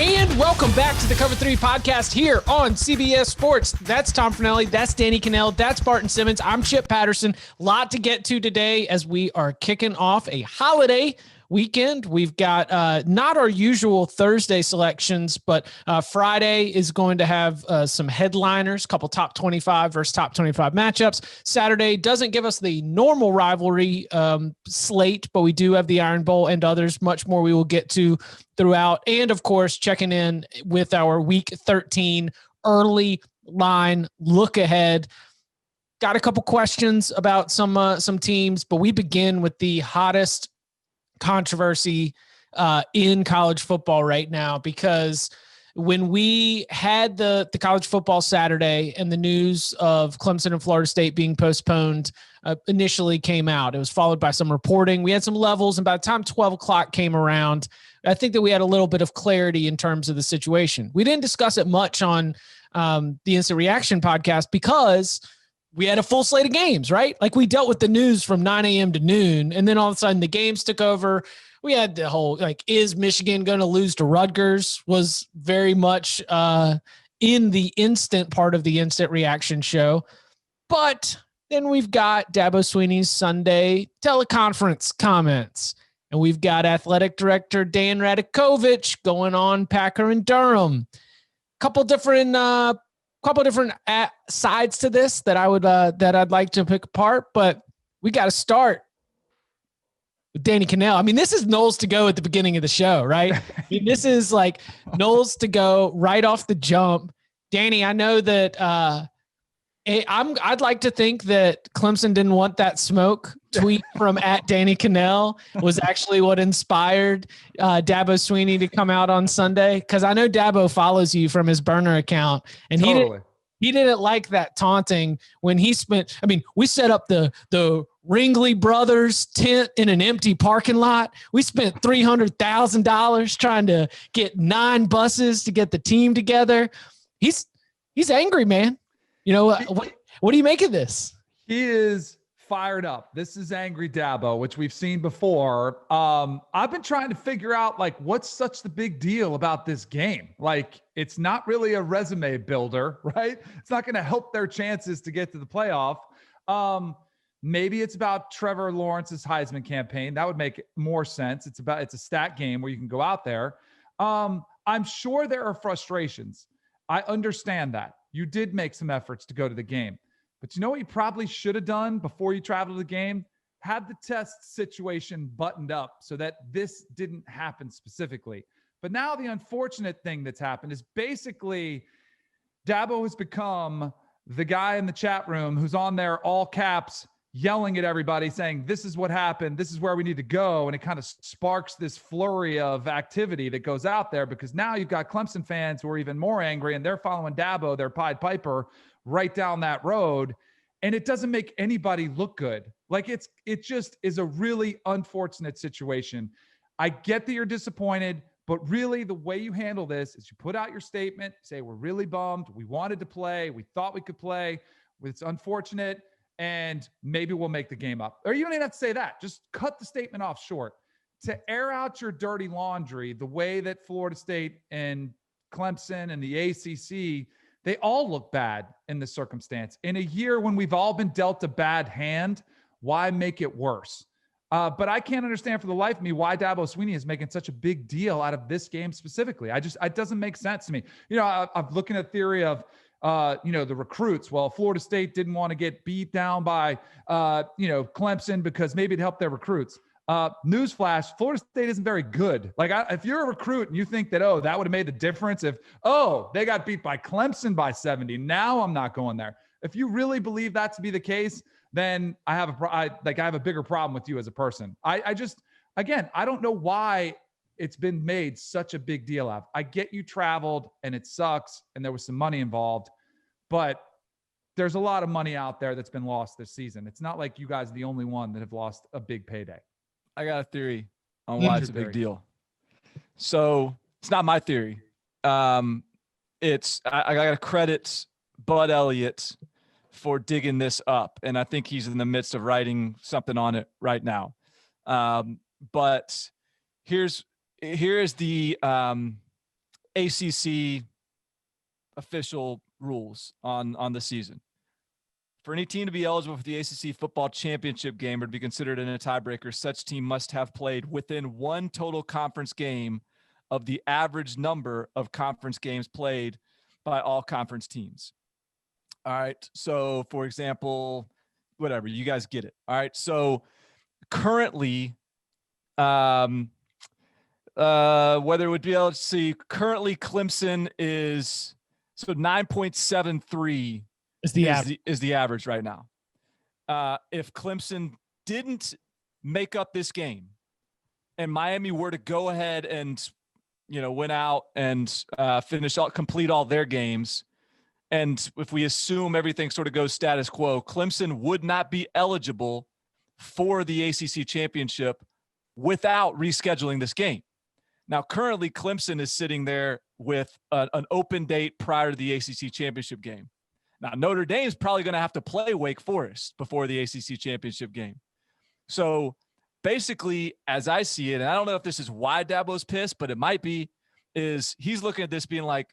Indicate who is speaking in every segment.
Speaker 1: And welcome back to the Cover 3 podcast here on CBS Sports. That's Tom Fornelli. That's Danny Cannell. That's Barton Simmons. I'm Chip Patterson. Lot to get to today as we are kicking off a holiday weekend. We've got not our usual Thursday selections, but Friday is going to have some headliners, a couple top 25 versus top 25 matchups. Saturday doesn't give us the normal rivalry slate, but we do have the Iron Bowl and others, much more we will get to throughout. And of course, checking in with our week 13 early line look ahead. Got a couple questions about some teams, but we begin with the hottest controversy in college football right now, because when we had the college football Saturday and the news of Clemson and Florida State being postponed initially came out, it was followed by some reporting. We had some levels, and by the time 12 o'clock came around, I think that we had a little bit of clarity in terms of the situation. We didn't discuss it much on the Instant Reaction podcast because we had a full slate of games, right? Like, we dealt with the news from 9 a.m. to noon, and then all of a sudden the games took over. We had the whole, like, is Michigan going to lose to Rutgers was very much in the instant part of the Instant Reaction show. But then we've got Dabo Swinney's Sunday teleconference comments, and we've got athletic director Dan Radakovich going on Packer and Durham. Couple different sides to this that I'd like to pick apart, but we got to start with Danny Cannell. I mean, this is Knowles to go at the beginning of the show, right? I mean, this is like Knowles to go right off the jump. Danny, I know that I'd like to think that Clemson didn't want that smoke tweet from at Danny Cannell was actually what inspired Dabo Swinney to come out on Sunday. Cause I know Dabo follows you from his burner account, and he didn't like that taunting when he spent, I mean, we set up the Ringley brothers tent in an empty parking lot. We spent $300,000 trying to get 9 buses to get the team together. He's angry, man. You know, what do you make of this?
Speaker 2: He is fired up. This is angry Dabo, which we've seen before. I've been trying to figure out, like, what's such the big deal about this game? Like, it's not really a resume builder, right? It's not going to help their chances to get to the playoff. Maybe it's about Trevor Lawrence's Heisman campaign. That would make more sense. It's a stat game where you can go out there. I'm sure there are frustrations. I understand that. You did make some efforts to go to the game. But you know what you probably should have done before you traveled to the game? Had the test situation buttoned up so that this didn't happen specifically. But now the unfortunate thing that's happened is basically Dabo has become the guy in the chat room who's on there all caps yelling at everybody saying, this is what happened, this is where we need to go. And it kind of sparks this flurry of activity that goes out there, because now you've got Clemson fans who are even more angry, and they're following Dabo, their Pied Piper, right down that road. And it doesn't make anybody look good. Like, it just is a really unfortunate situation. I get that you're disappointed, but really the way you handle this is you put out your statement, say, we're really bummed, we wanted to play, we thought we could play, it's unfortunate, and maybe we'll make the game up. Or you don't even have to say that. Just cut the statement off short. To air out your dirty laundry the way that Florida State and Clemson and the ACC, they all look bad in this circumstance. In a year when we've all been dealt a bad hand, why make it worse? But I can't understand for the life of me why Dabo Swinney is making such a big deal out of this game specifically. It doesn't make sense to me. You know, I'm looking at the theory of, the recruits. Well, Florida State didn't want to get beat down by, Clemson because maybe it helped their recruits. Newsflash, Florida State isn't very good. Like, if you're a recruit and you think that, that would have made the difference if, they got beat by Clemson by 70. Now I'm not going there. If you really believe that to be the case, then I have a bigger problem with you as a person. I don't know why it's been made such a big deal of. I get you traveled and it sucks and there was some money involved, but there's a lot of money out there that's been lost this season. It's not like you guys are the only one that have lost a big payday.
Speaker 3: I got a theory on why it's a big deal. So it's not my theory. I got to credit Bud Elliott for digging this up, and I think he's in the midst of writing something on it right now. But here is the ACC official rules on the season. For any team to be eligible for the ACC football championship game or to be considered in a tiebreaker, such team must have played within one total conference game of the average number of conference games played by all conference teams. All right. So, for example, whatever, you guys get it. All right. So currently, whether it would be able to see, currently Clemson is 9.73 is the average right now. If Clemson didn't make up this game and Miami were to go ahead and, went out and complete all their games, and if we assume everything sort of goes status quo, Clemson would not be eligible for the ACC championship without rescheduling this game. Now, currently, Clemson is sitting there with an open date prior to the ACC championship game. Now, Notre Dame is probably going to have to play Wake Forest before the ACC championship game. So basically, as I see it, and I don't know if this is why Dabo's pissed, but it might be, is he's looking at this being like,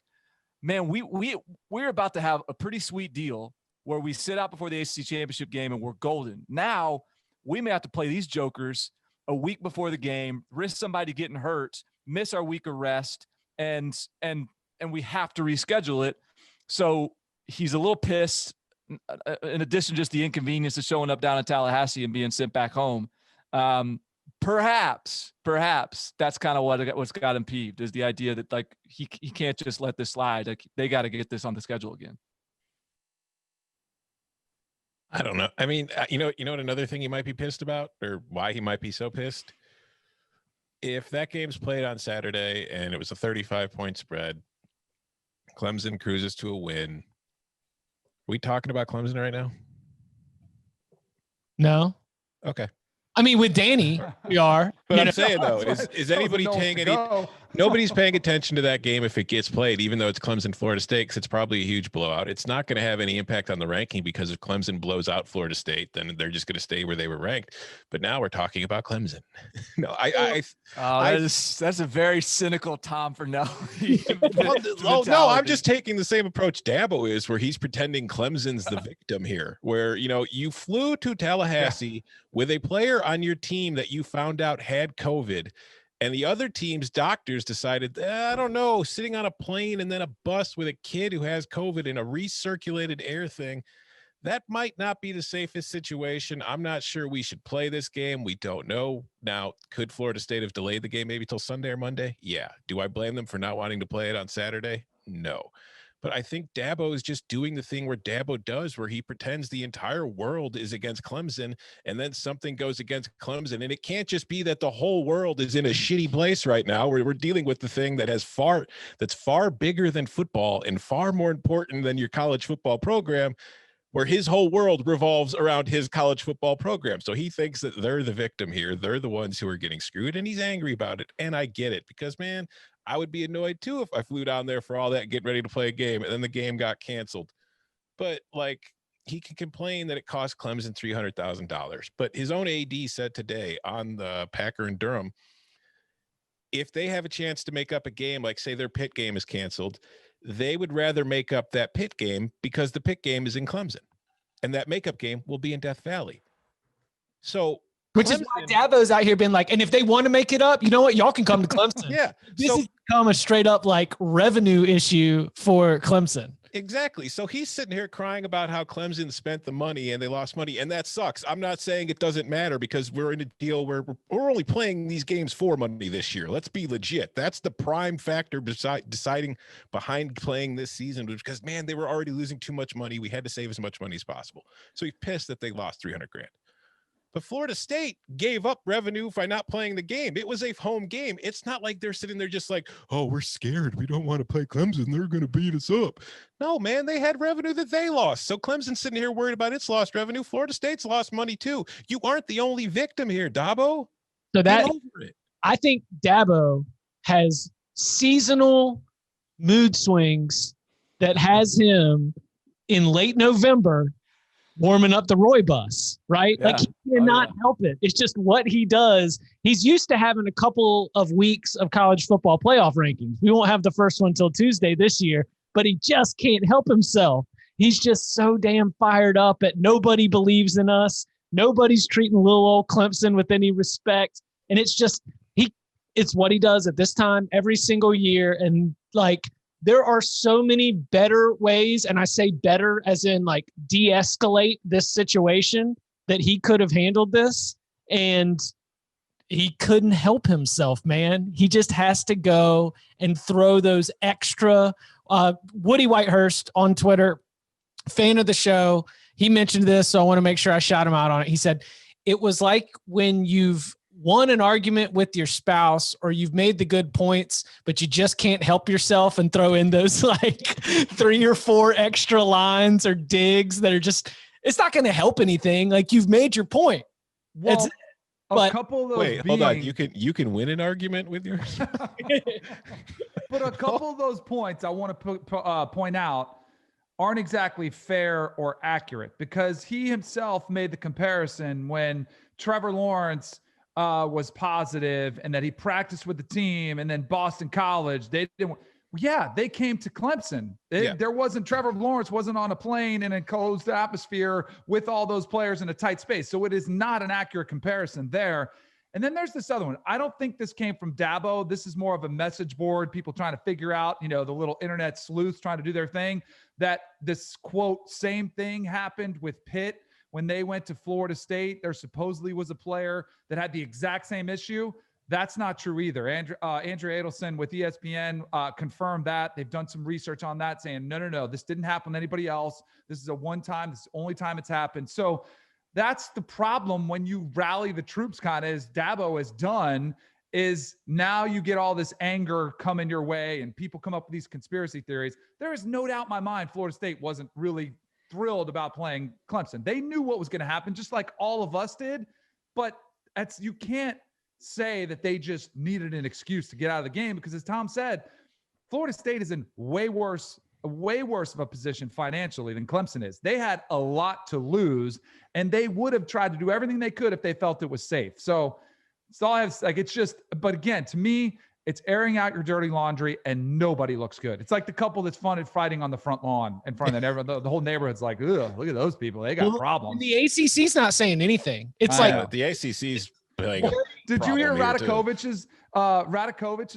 Speaker 3: man, we're about to have a pretty sweet deal where we sit out before the ACC championship game and we're golden. Now we may have to play these jokers a week before the game, risk somebody getting hurt, miss our week of rest, and we have to reschedule it. So he's a little pissed. In addition to just the inconvenience of showing up down in Tallahassee and being sent back home. Perhaps that's kind of what's got him peeved, is the idea that like he can't just let this slide. Like they got to get this on the schedule again.
Speaker 4: I don't know. I mean, you know what another thing he might be pissed about, or why he might be so pissed? If that game's played on Saturday and it was a 35-point spread, Clemson cruises to a win. Are we talking about Clemson right now?
Speaker 1: No.
Speaker 4: Okay.
Speaker 1: I mean, with Danny, we are.
Speaker 4: But I'm saying, though, is anybody paying any – nobody's paying attention to that game if it gets played, even though it's Clemson-Florida State, because it's probably a huge blowout. It's not going to have any impact on the ranking, because if Clemson blows out Florida State, then they're just going to stay where they were ranked. But now we're talking about Clemson. No,
Speaker 3: that's a very cynical Tom Fornelli.
Speaker 4: No, I'm just taking the same approach Dabo is, where he's pretending Clemson's the victim here, where, you flew to Tallahassee with a player on your team that you found out had COVID, and the other team's doctors decided, I don't know, sitting on a plane and then a bus with a kid who has COVID in a recirculated air thing, that might not be the safest situation. I'm not sure we should play this game. We don't know. Now, could Florida State have delayed the game maybe till Sunday or Monday? Yeah. Do I blame them for not wanting to play it on Saturday? No. But I think Dabo is just doing the thing where Dabo does, where he pretends the entire world is against Clemson, and then something goes against Clemson. And it can't just be that the whole world is in a shitty place right now, where we're dealing with the thing that's far bigger than football and far more important than your college football program, where his whole world revolves around his college football program. So he thinks that they're the victim here. They're the ones who are getting screwed, and he's angry about it. And I get it, because, man, I would be annoyed too if I flew down there for all that, getting ready to play a game, and then the game got canceled. But like, he can complain that it cost Clemson $300,000. But his own AD said today on the Packer and Durham, if they have a chance to make up a game, like say their Pitt game is canceled, they would rather make up that Pitt game, because the Pitt game is in Clemson, and that makeup game will be in Death Valley. So,
Speaker 1: which is why Dabo's out here being like, and if they want to make it up, you know what? Y'all can come to Clemson.
Speaker 4: Yeah.
Speaker 1: This has become a straight up like revenue issue for Clemson.
Speaker 4: Exactly. So he's sitting here crying about how Clemson spent the money and they lost money, and that sucks. I'm not saying it doesn't matter, because we're in a deal where we're only playing these games for money this year. Let's be legit. That's the prime factor deciding behind playing this season, because, man, they were already losing too much money. We had to save as much money as possible. So he's pissed that they lost $300,000. But Florida State gave up revenue by not playing the game. It was a home game. It's not like they're sitting there just like, oh, we're scared. We don't want to play Clemson. They're going to beat us up. No, man, they had revenue that they lost. So Clemson's sitting here worried about its lost revenue. Florida State's lost money too. You aren't the only victim here, Dabo.
Speaker 1: So that, I think Dabo has seasonal mood swings that has him in late November warming up the Roy bus, right?
Speaker 3: Yeah.
Speaker 1: Like he cannot help it. It's just what he does. He's used to having a couple of weeks of college football playoff rankings. We won't have the first one till Tuesday this year, but he just can't help himself. He's just so damn fired up at nobody believes in us. Nobody's treating little old Clemson with any respect. And it's just, it's what he does at this time every single year. And like, there are so many better ways, and I say better as in like de-escalate this situation, that he could have handled this, and he couldn't help himself, man. He just has to go and throw those extra. Woody Whitehurst on Twitter, fan of the show, he mentioned this, so I want to make sure I shout him out on it. He said, it was like when you've won an argument with your spouse, or you've made the good points, but you just can't help yourself and throw in those like 3 or 4 extra lines or digs that are just, it's not going to help anything. Like, you've made your point.
Speaker 2: Well, a couple of those
Speaker 4: wait, hold on. You can win an argument with yours.
Speaker 2: But a couple of those points I want to point out aren't exactly fair or accurate, because he himself made the comparison when Trevor Lawrence was positive and that he practiced with the team, and then Boston College, they didn't. Yeah, they came to Clemson. There wasn't, Trevor Lawrence wasn't on a plane in a closed atmosphere with all those players in a tight space. So it is not an accurate comparison there. And then there's this other one. I don't think this came from Dabo. This is more of a message board, people trying to figure out, the little internet sleuths trying to do their thing, that this quote, same thing happened with Pitt. When they went to Florida State, there supposedly was a player that had the exact same issue. That's not true either. Andrew Adelson with ESPN confirmed that. They've done some research on that, saying, no, this didn't happen to anybody else. This is a one-time. This is the only time it's happened. So that's the problem when you rally the troops, kind of as Dabo has done, is now you get all this anger coming your way and people come up with these conspiracy theories. There is no doubt in my mind Florida State wasn't really thrilled about playing Clemson. They knew what was going to happen, just like all of us did. But you can't say that they just needed an excuse to get out of the game, because as Tom said, Florida State is in way worse of a position financially than Clemson is. They had a lot to lose, and they would have tried to do everything they could if they felt it was safe. So it's all I have. Like, it's just, but again, to me, it's airing out your dirty laundry, and nobody looks good. It's like the couple that's fun at fighting on the front lawn in front of everyone. The whole neighborhood's like, ugh, look at those people. They got problems.
Speaker 1: The ACC's not saying anything. It's
Speaker 4: the ACC's.
Speaker 2: Did you hear Radakovich's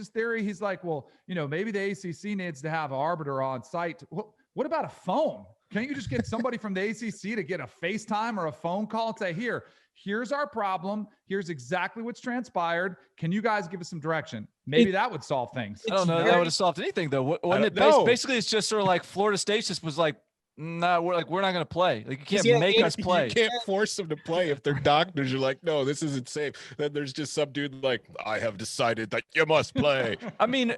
Speaker 2: theory? He's like, well, maybe the ACC needs to have an arbiter on site. What about a phone? Can't you just get somebody from the ACC to get a FaceTime or a phone call and say, here's our problem. Here's exactly what's transpired. Can you guys give us some direction? Maybe that would solve things.
Speaker 3: I don't know. That would have solved anything, though. Wouldn't it? Basically, it's just sort of like Florida State just was like, no, we're not going to play. Like, you can't make us play.
Speaker 4: You can't force them to play if their doctors are like, no, this isn't safe. Then there's just some dude like, I have decided that you must play.
Speaker 3: I mean,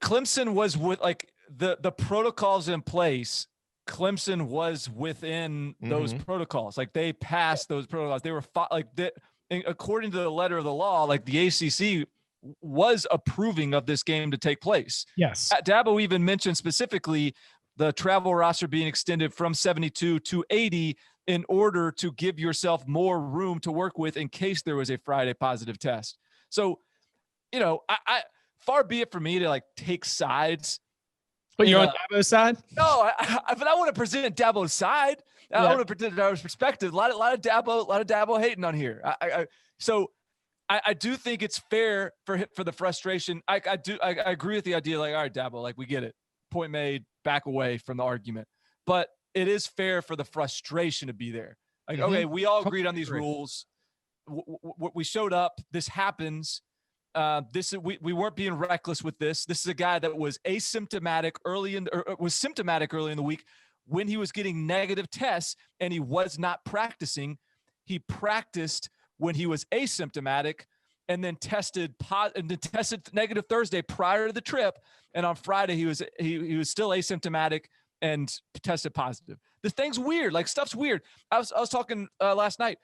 Speaker 3: Clemson was with like the protocols in place. Clemson was within those protocols. Like, they passed those protocols. They were according to the letter of the law, like the ACC was approving of this game to take place.
Speaker 1: Yes.
Speaker 3: Dabo even mentioned specifically the travel roster being extended from 72 to 80 in order to give yourself more room to work with in case there was a Friday positive test. So, I far be it for me to like take sides.
Speaker 1: But you're on Dabo's side?
Speaker 3: No, but I want to present Dabo's side. I want to present Dabo's perspective. A lot of Dabo hating on here. So I do think it's fair for the frustration. I agree with the idea. Like, all right, Dabo, like, we get it. Point made. Back away from the argument, but it is fair for the frustration to be there. Like, okay, we all agreed on these rules. We showed up. This happens. We weren't being reckless with this. This is a guy that was symptomatic early in the week when he was getting negative tests, and he was not practicing. He practiced when he was asymptomatic, and then tested negative Thursday prior to the trip. And on Friday, he was still asymptomatic and tested positive. The thing's weird. Like, stuff's weird. I was talking last night.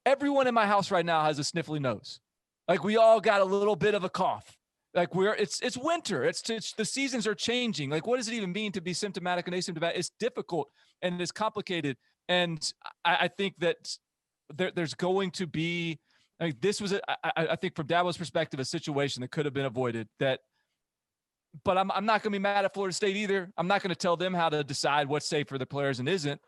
Speaker 3: Everyone in my house right now has a sniffly nose. Like, we all got a little bit of a cough. Like, it's winter. It's the seasons are changing. Like, what does it even mean to be symptomatic and asymptomatic? It's difficult and it's complicated. And I think that there's going to be, I mean, this was, I think from Dabo's perspective, a situation that could have been avoided. But I'm not going to be mad at Florida State either. I'm not going to tell them how to decide what's safe for the players and isn't.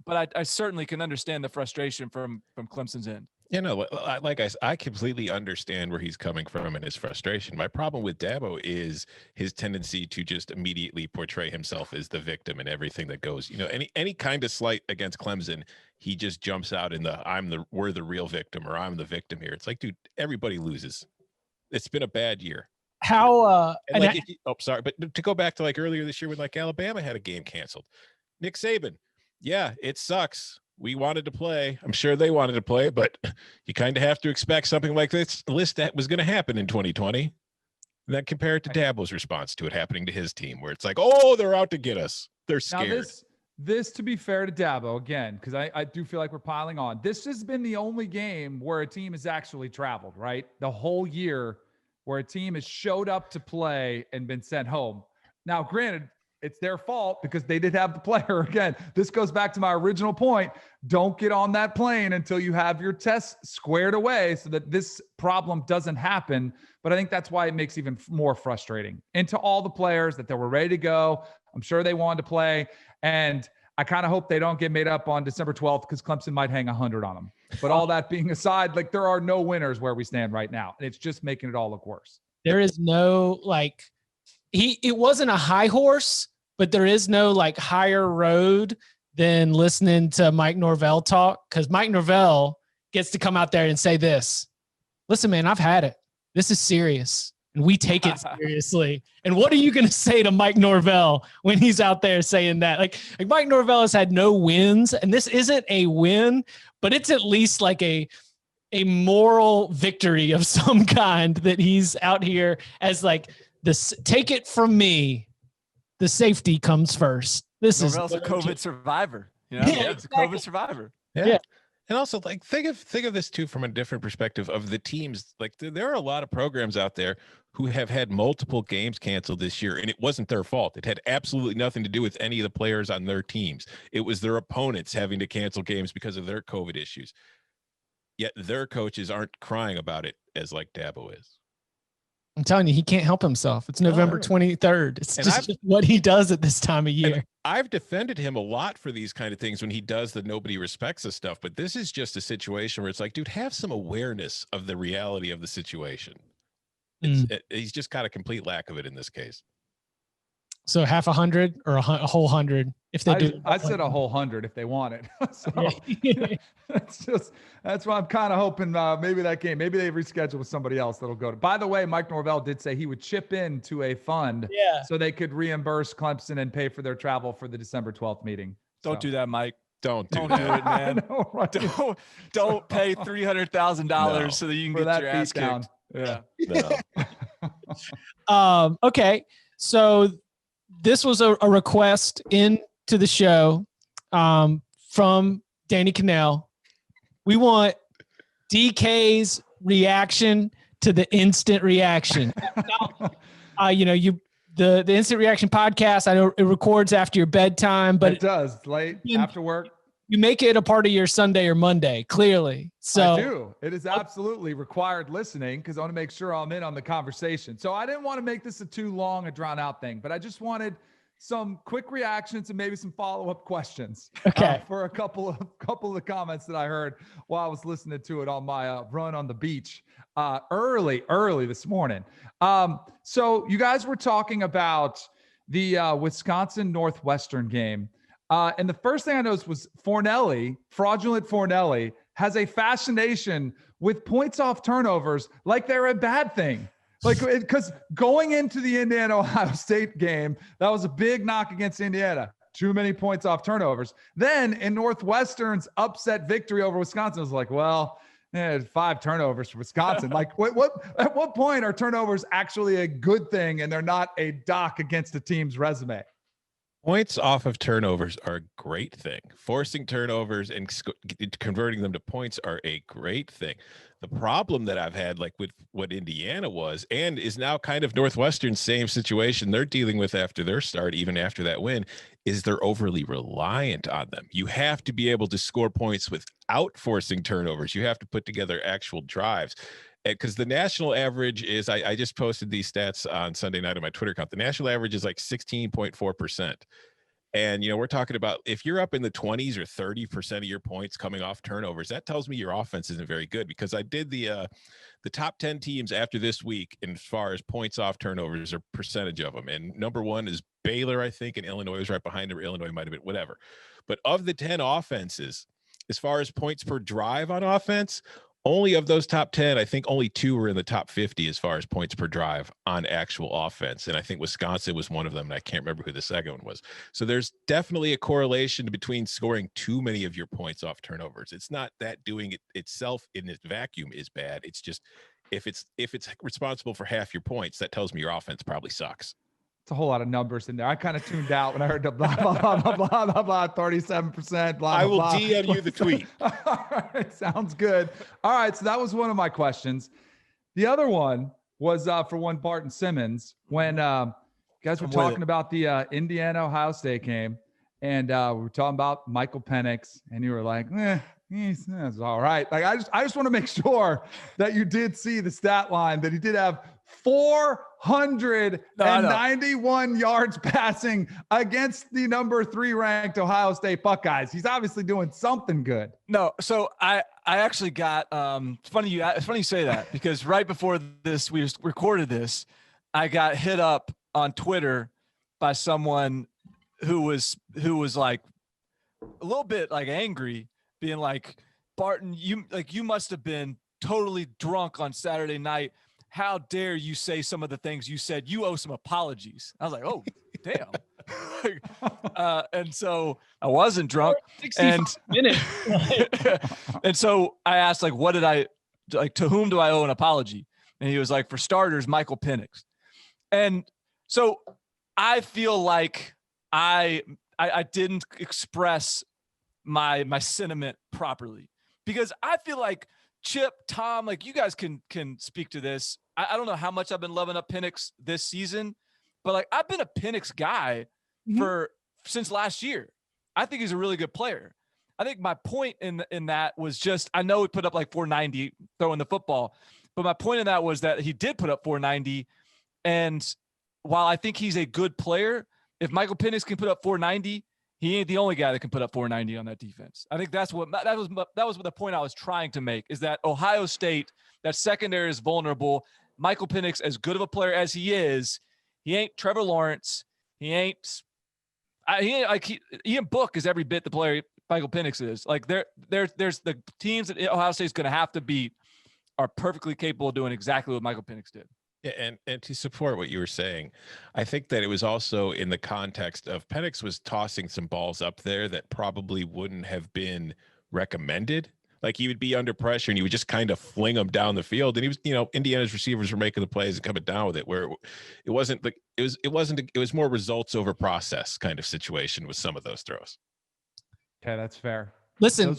Speaker 3: But I certainly can understand the frustration from Clemson's end.
Speaker 4: You know, like I completely understand where he's coming from and his frustration. My problem with Dabo is his tendency to just immediately portray himself as the victim in everything that goes. You know, any kind of slight against Clemson, he just jumps out in we're the real victim, or I'm the victim here. It's like, dude, everybody loses. It's been a bad year. Sorry, but to go back to like earlier this year when like Alabama had a game canceled, Nick Saban, yeah, it sucks. We wanted to play. I'm sure they wanted to play, but you kind of have to expect something like this list that was going to happen in 2020. And then compare it to Dabo's response to it happening to his team, where it's like, oh, they're out to get us. They're scared.
Speaker 2: Now this to be fair to Dabo, again, because I do feel like we're piling on. This has been the only game where a team has actually traveled, right? The whole year where a team has showed up to play and been sent home. Now, granted, it's their fault because they did have the player. Again, this goes back to my original point. Don't get on that plane until you have your tests squared away so that this problem doesn't happen. But I think that's why it makes even more frustrating. And to all the players that they were ready to go, I'm sure they wanted to play. And I kind of hope they don't get made up on December 12th because Clemson might hang 100 on them. But all that being aside, like there are no winners where we stand right now. And it's just making it all look worse.
Speaker 1: There is no, like, it wasn't a high horse, but there is no like higher road than listening to Mike Norvell talk, because Mike Norvell gets to come out there and say this. Listen, man, I've had it. This is serious, and we take it seriously. And what are you going to say to Mike Norvell when he's out there saying that? Like Mike Norvell has had no wins, and this isn't a win, but it's at least like a moral victory of some kind that he's out here as like this. Take it from me. The safety comes first.
Speaker 3: Norvell's a COVID survivor. You know?
Speaker 1: Yeah,
Speaker 3: It's a COVID survivor.
Speaker 4: Yeah. And also, like, think of this too from a different perspective of the teams. Like, there are a lot of programs out there who have had multiple games canceled this year, and it wasn't their fault. It had absolutely nothing to do with any of the players on their teams. It was their opponents having to cancel games because of their COVID issues. Yet their coaches aren't crying about it as like Dabo is.
Speaker 1: I'm telling you, he can't help himself. It's November 23rd. It's just what he does at this time of year.
Speaker 4: I've defended him a lot for these kind of things when he does the nobody respects us stuff. But this is just a situation where it's like, dude, have some awareness of the reality of the situation. He's just got a complete lack of it in this case.
Speaker 1: So half 100 or a whole 100 if they do.
Speaker 2: I said a whole 100 if they want it. So that's why I'm kind of hoping maybe that game, maybe they reschedule with somebody else that'll go to. By the way, Mike Norvell did say he would chip in to a fund so they could reimburse Clemson and pay for their travel for the December 12th meeting.
Speaker 3: Don't do that, Mike.
Speaker 4: Don't do
Speaker 3: it, man.
Speaker 2: Know, right?
Speaker 3: Don't pay $300,000 so that you can get your ass kicked.
Speaker 2: Yeah.
Speaker 4: No.
Speaker 1: Okay. So this was a request into the show from Danny Cannell. We want DK's reaction to the instant reaction. The instant reaction podcast, I know it records after your bedtime, but
Speaker 2: it does late after work.
Speaker 1: You make it a part of your Sunday or Monday, clearly. So
Speaker 2: I do. It is absolutely required listening because I want to make sure I'm in on the conversation. So I didn't want to make this a too long, a drawn out thing, but I just wanted some quick reactions and maybe some follow-up questions for a couple of the comments that I heard while I was listening to it on my run on the beach early this morning. So you guys were talking about the Wisconsin Northwestern game. And the first thing I noticed was fraudulent Fornelli has a fascination with points off turnovers like they're a bad thing. Like, because going into the Indiana-Ohio State game, that was a big knock against Indiana. Too many points off turnovers. Then in Northwestern's upset victory over Wisconsin, it was like, well, 5 turnovers for Wisconsin. Like, at what point are turnovers actually a good thing and they're not a dock against a team's resume?
Speaker 4: Points off of turnovers are a great thing. Forcing turnovers and converting them to points are a great thing. The problem that I've had, like with what Indiana was and is now kind of Northwestern's same situation they're dealing with after their start, even after that win, is they're overly reliant on them. You have to be able to score points without forcing turnovers. You have to put together actual drives. Because the national average is, I just posted these stats on Sunday night on my Twitter account. The national average is like 16.4%. And, we're talking about if you're up in the 20s or 30% of your points coming off turnovers, that tells me your offense isn't very good, because I did the top 10 teams after this week as far as points off turnovers or percentage of them. And number one is Baylor, I think, and Illinois was right behind them. Illinois might've been whatever. But of the 10 offenses, as far as points per drive on offense, only of those top 10, I think only 2 were in the top 50 as far as points per drive on actual offense. And I think Wisconsin was one of them, and I can't remember who the second one was. So there's definitely a correlation between scoring too many of your points off turnovers. It's not that doing it itself in its vacuum is bad. It's just if it's responsible for half your points, that tells me your offense probably sucks.
Speaker 2: It's a whole lot of numbers in there. I kind of tuned out when I heard the blah, blah, blah, blah, blah, blah, blah, 37%, blah,
Speaker 4: I will
Speaker 2: blah.
Speaker 4: DM you the tweet.
Speaker 2: All right, sounds good. All right, so that was one of my questions. The other one was for one Barton Simmons, when you guys were talking about the Indiana-Ohio State game, and we were talking about Michael Penix, and you were like, that's all right. Like, I just want to make sure that you did see the stat line, that he did have 491 yards passing against the number 3 ranked Ohio State Buckeyes. He's obviously doing something good.
Speaker 3: No, so I actually got it's funny you say that, because right before this we just recorded this, I got hit up on Twitter by someone who was like a little bit like angry, being like, Barton, you must have been totally drunk on Saturday night. How dare you say some of the things you said? You owe some apologies. I was like, oh, damn. And so I wasn't drunk.
Speaker 1: 65 minutes.
Speaker 3: And so I asked, like, what did I, like, to whom do I owe an apology? And he was like, for starters, Michael Penix. And so I feel like I didn't express my sentiment properly, because I feel like Chip, Tom, like, you guys can speak to this. I don't know how much I've been loving up Penix this season, but like, I've been a Penix guy since last year. I think he's a really good player. I think my point in that was just, I know he put up like 490 throwing the football, but my point in that was that he did put up 490. And while I think he's a good player, if Michael Penix can put up 490, he ain't the only guy that can put up 490 on that defense. I think that was the point I was trying to make, is that Ohio State, that secondary is vulnerable. Michael Penix, as good of a player as he is, he ain't Trevor Lawrence. Ian Book is every bit the player Michael Penix is. Like, there's the teams that Ohio State's going to have to beat are perfectly capable of doing exactly what Michael Penix did.
Speaker 4: Yeah, and to support what you were saying, I think that it was also in the context of Penix was tossing some balls up there that probably wouldn't have been recommended. Like, he would be under pressure and he would just kind of fling them down the field. And he was, Indiana's receivers were making the plays and coming down with it, where it was more results over process kind of situation with some of those throws.
Speaker 2: Okay, that's fair.
Speaker 1: Listen,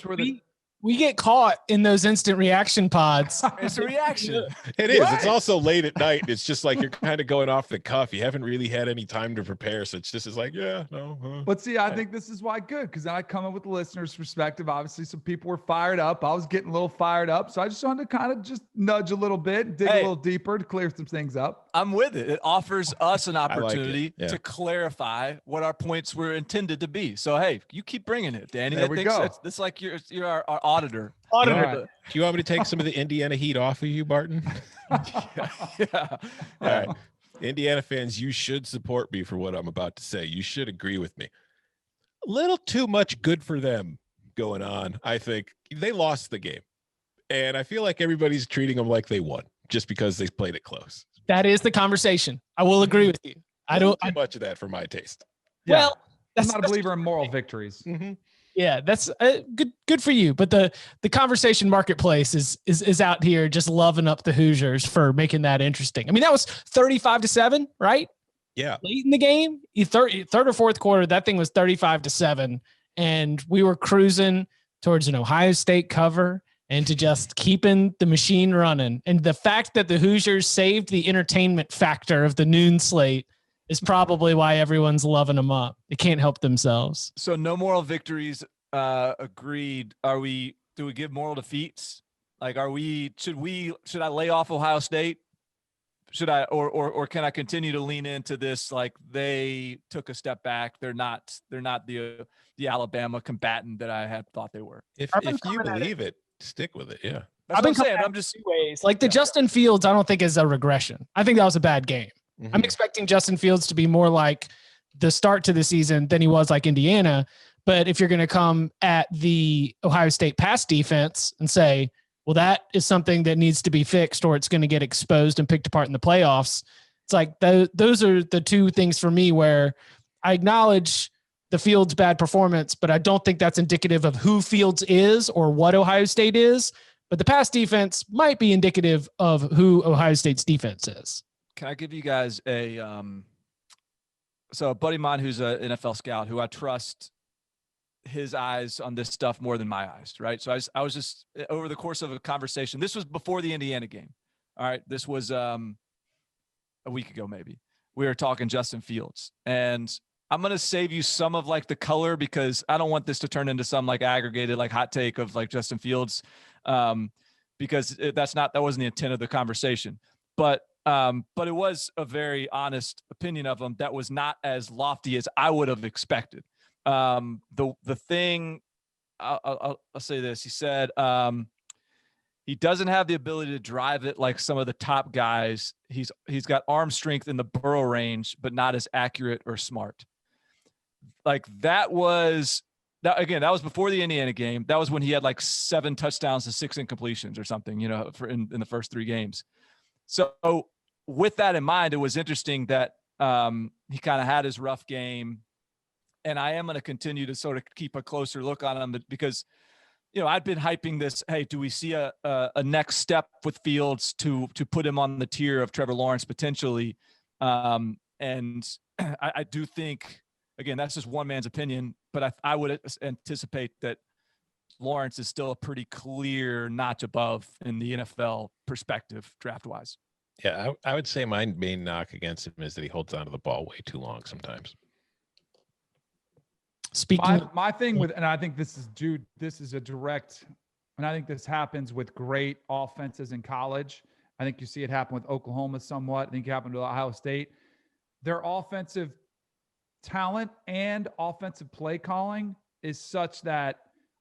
Speaker 1: we get caught in those instant reaction pods.
Speaker 3: It's a reaction.
Speaker 4: It is. Right. It's also late at night. It's just like you're kind of going off the cuff. You haven't really had any time to prepare. So it's just like, yeah, no.
Speaker 2: But see, I think this is why good, because then I come in with the listener's perspective. Obviously, some people were fired up. I was getting a little fired up. So I just wanted to kind of just nudge a little bit, dig a little deeper to clear some things up.
Speaker 3: I'm with it. It offers us an opportunity to clarify what our points were intended to be. So, hey, you keep bringing it, Danny.
Speaker 2: There we go.
Speaker 3: It's like you're our auditor.
Speaker 2: Right.
Speaker 4: Do you want me to take some of the Indiana heat off of you, Barton?
Speaker 3: Yeah.
Speaker 4: All right. Indiana fans, you should support me for what I'm about to say. You should agree with me. A little too much good for them going on. I think they lost the game. And I feel like everybody's treating them like they won just because they played it close.
Speaker 1: That is the conversation. I will agree with you. I don't
Speaker 4: too much of that for my taste.
Speaker 2: Yeah.
Speaker 1: Well,
Speaker 2: I'm not a believer in moral victories.
Speaker 4: Mm-hmm.
Speaker 1: Yeah, that's good for you. But the conversation marketplace is out here just loving up the Hoosiers for making that interesting. I mean, that was 35-7, right?
Speaker 4: Yeah.
Speaker 1: Late in the game, third or fourth quarter, that thing was 35-7, and we were cruising towards an Ohio State cover. and to just keeping the machine running. And the fact that the Hoosiers saved the entertainment factor of the noon slate is probably why everyone's loving them up. They can't help themselves.
Speaker 3: So no moral victories. Agreed. Do we give moral defeats? Like, should I lay off Ohio State? Should I, or can I continue to lean into this? Like, they took a step back. They're not the Alabama combatant that I had thought they were.
Speaker 4: If you believe it, stick with it. Yeah.
Speaker 3: That's what I'm saying. I'm just
Speaker 1: two ways. Like the Justin Fields, I don't think is a regression. I think that was a bad game.
Speaker 4: Mhm.
Speaker 1: I'm expecting Justin Fields to be more like the start to the season than he was like Indiana. But if you're going to come at the Ohio State pass defense and say, well, that is something that needs to be fixed or it's going to get exposed and picked apart in the playoffs. It's like those are the two things for me where I acknowledge the Fields' bad performance, but I don't think that's indicative of who Fields is or what Ohio State is. But the pass defense might be indicative of who Ohio State's defense is.
Speaker 3: Can I give you guys a buddy of mine who's an NFL scout who I trust his eyes on this stuff more than my eyes, right? So I was just over the course of a conversation. This was before the Indiana game. All right. This was a week ago, maybe. We were talking Justin Fields, and I'm going to save you some of like the color because I don't want this to turn into some like aggregated, like hot take of like Justin Fields. Because that wasn't the intent of the conversation, but it was a very honest opinion of him that was not as lofty as I would have expected. The thing I'll say this, he said, he doesn't have the ability to drive it like some of the top guys. He's got arm strength in the Burrow range, but not as accurate or smart. Like that was before the Indiana game. That was when he had like 7 touchdowns and 6 incompletions or something, in the first 3 games. So with that in mind, it was interesting that he kind of had his rough game. And I am going to continue to sort of keep a closer look on him because, I'd been hyping this. Hey, do we see a next step with Fields to put him on the tier of Trevor Lawrence potentially? And I do think, again, that's just one man's opinion, but I would anticipate that Lawrence is still a pretty clear notch above in the NFL perspective draft-wise.
Speaker 4: Yeah, I would say my main knock against him is that he holds onto the ball way too long sometimes.
Speaker 2: My thing with, and I think this is a direct, and I think this happens with great offenses in college. I think you see it happen with Oklahoma somewhat. I think it happened with Ohio State. Their offensive talent and offensive play calling is such that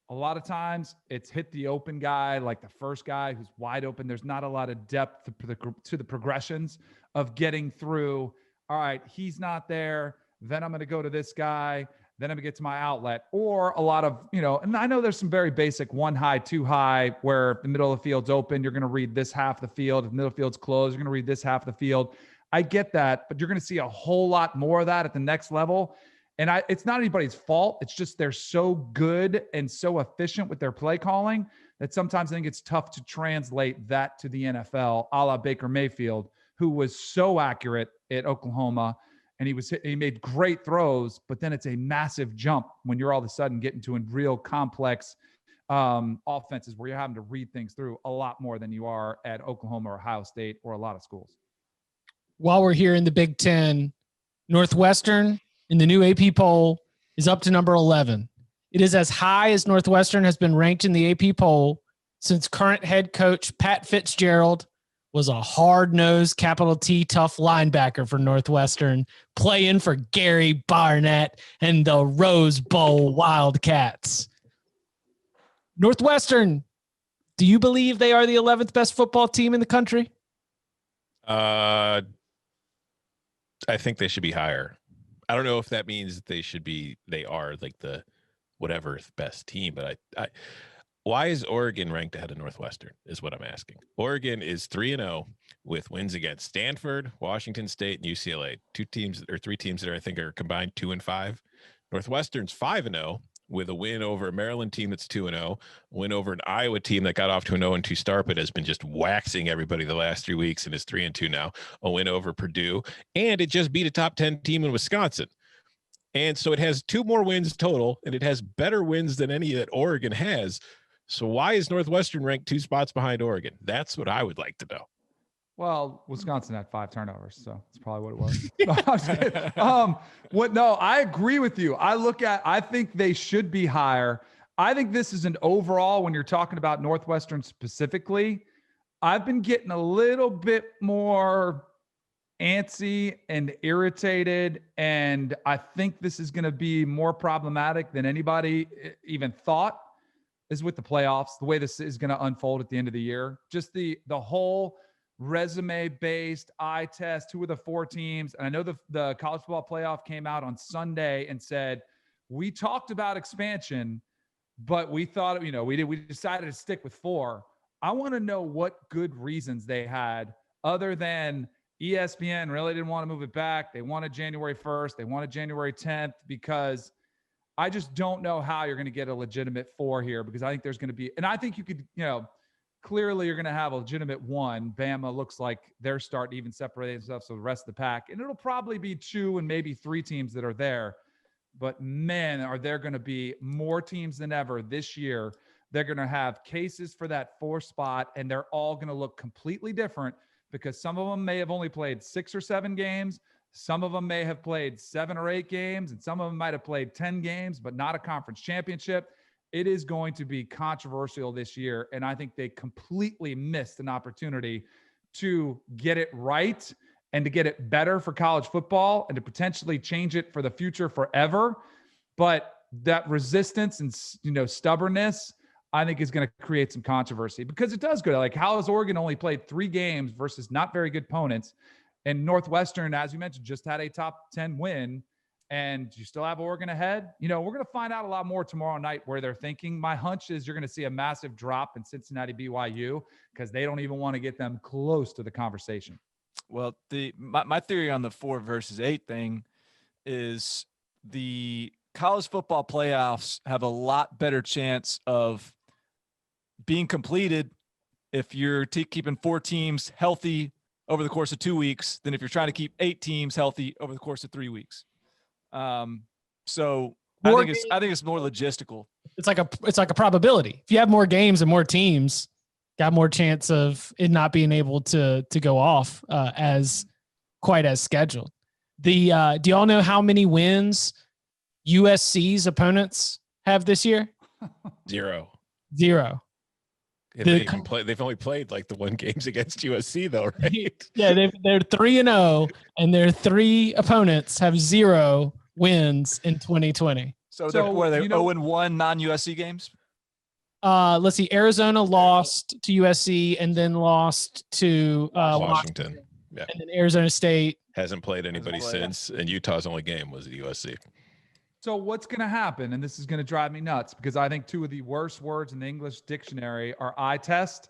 Speaker 2: a lot of times it's hit the open guy, like the first guy who's wide open. There's not a lot of depth to the progressions of getting through. All right, he's not there. Then I'm going to go to this guy. Then I'm going to get to my outlet. Or a lot of, and I know there's some very basic 1 high, 2 high, where the middle of the field's open. You're going to read this half of the field. If the middle field's closed, you're going to read this half of the field. I get that, but you're going to see a whole lot more of that at the next level. And it's not anybody's fault. It's just they're so good and so efficient with their play calling that sometimes I think it's tough to translate that to the NFL, a la Baker Mayfield, who was so accurate at Oklahoma. And he made great throws, but then it's a massive jump when you're all of a sudden getting to a real complex offenses where you're having to read things through a lot more than you are at Oklahoma or Ohio State or a lot of schools.
Speaker 1: While we're here in the Big Ten, Northwestern in the new AP poll is up to number 11. It is as high as Northwestern has been ranked in the AP poll since current head coach Pat Fitzgerald was a hard-nosed, capital T, tough linebacker for Northwestern, playing for Gary Barnett and the Rose Bowl Wildcats. Northwestern, do you believe they are the 11th best football team in the country?
Speaker 4: I think they should be higher. I don't know if that means they are like the whatever best team, but why is Oregon ranked ahead of Northwestern is what I'm asking. Oregon is 3-0 with wins against Stanford, Washington State, and UCLA. 3 teams that I think are combined 2-5. Northwestern's 5-0 with a win over a Maryland team that's 2-0, a win over an Iowa team that got off to an 0-2 start, but has been just waxing everybody the last 3 weeks and is 3-2 now, a win over Purdue, and it just beat a top 10 team in Wisconsin. And so it has 2 more wins total, and it has better wins than any that Oregon has. So why is Northwestern ranked 2 spots behind Oregon? That's what I would like to know.
Speaker 2: Well, Wisconsin had 5 turnovers, so that's probably what it was. No, I'm just kidding. No, I agree with you. I think they should be higher. I think this is an overall, when you're talking about Northwestern specifically, I've been getting a little bit more antsy and irritated, and I think this is going to be more problematic than anybody even thought, is with the playoffs, the way this is going to unfold at the end of the year. Just the whole resume-based eye test, who are the 4 teams. And I know the college football playoff came out on Sunday and said, we talked about expansion, but we thought, we decided to stick with 4. I want to know what good reasons they had other than ESPN really didn't want to move it back. They wanted January 1st. They wanted January 10th, because I just don't know how you're going to get a legitimate 4 here, because I think there's going to be, and I think you could, clearly you're going to have a legitimate 1. Bama looks like they're starting to even separate themselves from the rest of the pack. And it'll probably be 2 and maybe 3 teams that are there. But man, are there going to be more teams than ever this year. They're going to have cases for that 4 spot, and they're all going to look completely different, because some of them may have only played 6 or 7 games. Some of them may have played 7 or 8 games, and some of them might have played 10 games, but not a conference championship. It is going to be controversial this year, and I think they completely missed an opportunity to get it right and to get it better for college football and to potentially change it for the future forever. But that resistance and, stubbornness, I think is going to create some controversy, because it does go like, how has Oregon only played 3 games versus not very good opponents? And Northwestern, as you mentioned, just had a top 10 win, and you still have Oregon ahead. We're going to find out a lot more tomorrow night where they're thinking. My hunch is you're going to see a massive drop in Cincinnati BYU, because they don't even want to get them close to the conversation.
Speaker 3: Well, my theory on the 4 versus 8 thing is the college football playoffs have a lot better chance of being completed if you're keeping 4 teams healthy over the course of 2 weeks than if you're trying to keep 8 teams healthy over the course of 3 weeks. So I think it's more logistical. It's like
Speaker 1: a probability. If you have more games and more teams, got more chance of it not being able to go off as scheduled. Do y'all know how many wins USC's opponents have this year?
Speaker 4: 0.
Speaker 1: They've
Speaker 4: only played like the 1 games against USC though, right?
Speaker 1: Yeah, they're 3-0, and their 3 opponents have 0 wins in 2020.
Speaker 3: So they're 0-1 non-USC games?
Speaker 1: Let's see. Arizona lost to USC and then lost to
Speaker 4: Washington. Yeah.
Speaker 1: And then Arizona State
Speaker 4: hasn't played anybody since, and Utah's only game was at USC.
Speaker 2: So what's going to happen, and this is going to drive me nuts, because I think 2 of the worst words in the English dictionary are eye test.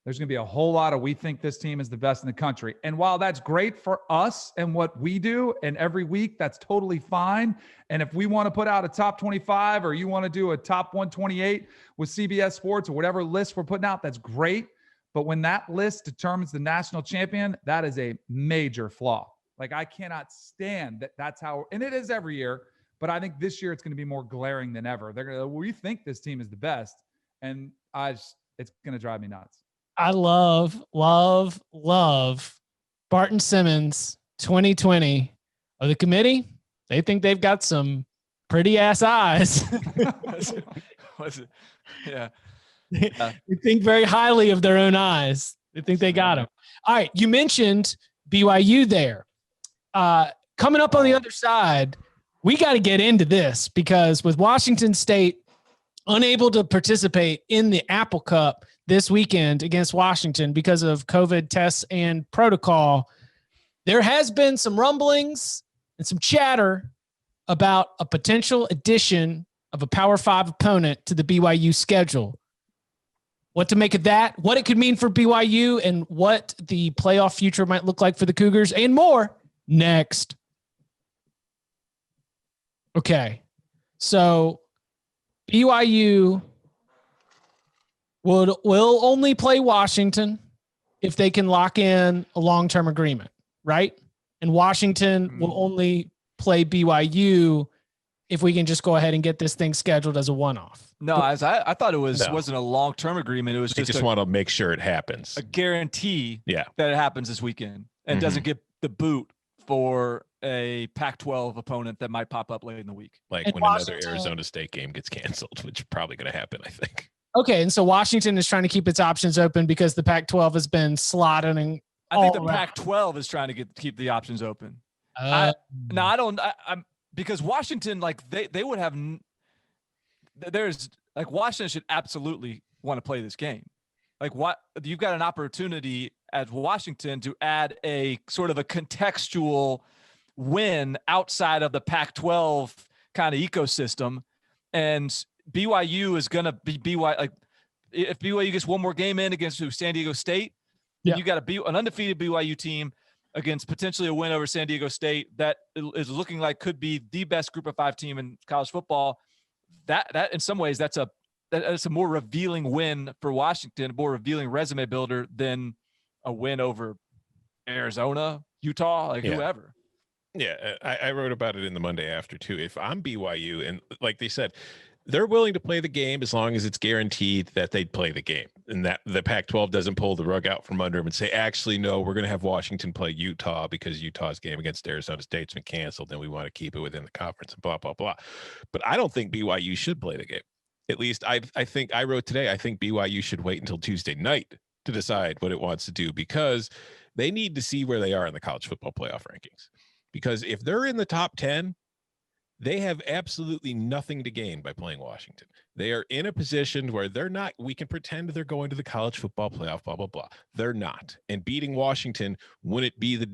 Speaker 2: There's going to be a whole lot of, we think this team is the best in the country. And while that's great for us and what we do, and every week, that's totally fine. And if we want to put out a top 25, or you want to do a top 128 with CBS Sports or whatever list we're putting out, that's great. But when that list determines the national champion, that is a major flaw. Like, I cannot stand that. That's how, and it is every year. But I think this year it's going to be more glaring than ever. They're going to, we think this team is the best. And it's going to drive me nuts.
Speaker 1: I love Barton Simmons 2020 of the committee. They think they've got some pretty ass eyes.
Speaker 3: Was it? Yeah.
Speaker 1: They think very highly of their own eyes. They think they got them. All right. You mentioned BYU there. Coming up on the other side, we got to get into this, because with Washington State unable to participate in the Apple Cup this weekend against Washington because of COVID tests and protocol, there has been some rumblings and some chatter about a potential addition of a Power 5 opponent to the BYU schedule. What to make of that, what it could mean for BYU, and what the playoff future might look like for the Cougars, and more next. Okay, so BYU will only play Washington if they can lock in a long-term agreement, right? And Washington will only play BYU if we can just go ahead and get this thing scheduled as a one-off.
Speaker 3: No, as I thought it wasn't a long-term agreement. It was
Speaker 4: just want to make sure it happens.
Speaker 3: A guarantee
Speaker 4: that
Speaker 3: it happens this weekend and doesn't get the boot for a Pac-12 opponent that might pop up late in the week.
Speaker 4: Like when another Arizona State game gets canceled, which is probably going to happen, I think.
Speaker 1: Okay, and so Washington is trying to keep its options open because the Pac-12 has been slotting.
Speaker 3: I think the Pac-12 is trying to keep the options open. I'm because Washington, like they would have. Washington should absolutely want to play this game. Like what you've got an opportunity at Washington to add a sort of a contextual win outside of the Pac-12 kind of ecosystem, and BYU is going to be BYU. Like if BYU gets one more game in against San Diego State, then you got an undefeated BYU team against potentially a win over San Diego State that is looking like could be the best Group of 5 team in college football. That in some ways that's a more revealing win for Washington, a more revealing resume builder than a win over Arizona, Utah, whoever.
Speaker 4: Yeah, I wrote about it in the Monday After too. If I'm BYU, and like they said, they're willing to play the game as long as it's guaranteed that they'd play the game and that the Pac-12 doesn't pull the rug out from under them and say, actually, no, we're going to have Washington play Utah because Utah's game against Arizona State's been canceled and we want to keep it within the conference and blah, blah, blah. But I don't think BYU should play the game. At least I think I wrote today, I think BYU should wait until Tuesday night to decide what it wants to do because they need to see where they are in the college football playoff rankings. Because if they're in the top 10, they have absolutely nothing to gain by playing Washington. They are in a position where they're not, we can pretend they're going to the college football playoff, blah, blah, blah. They're not. And beating Washington wouldn't be the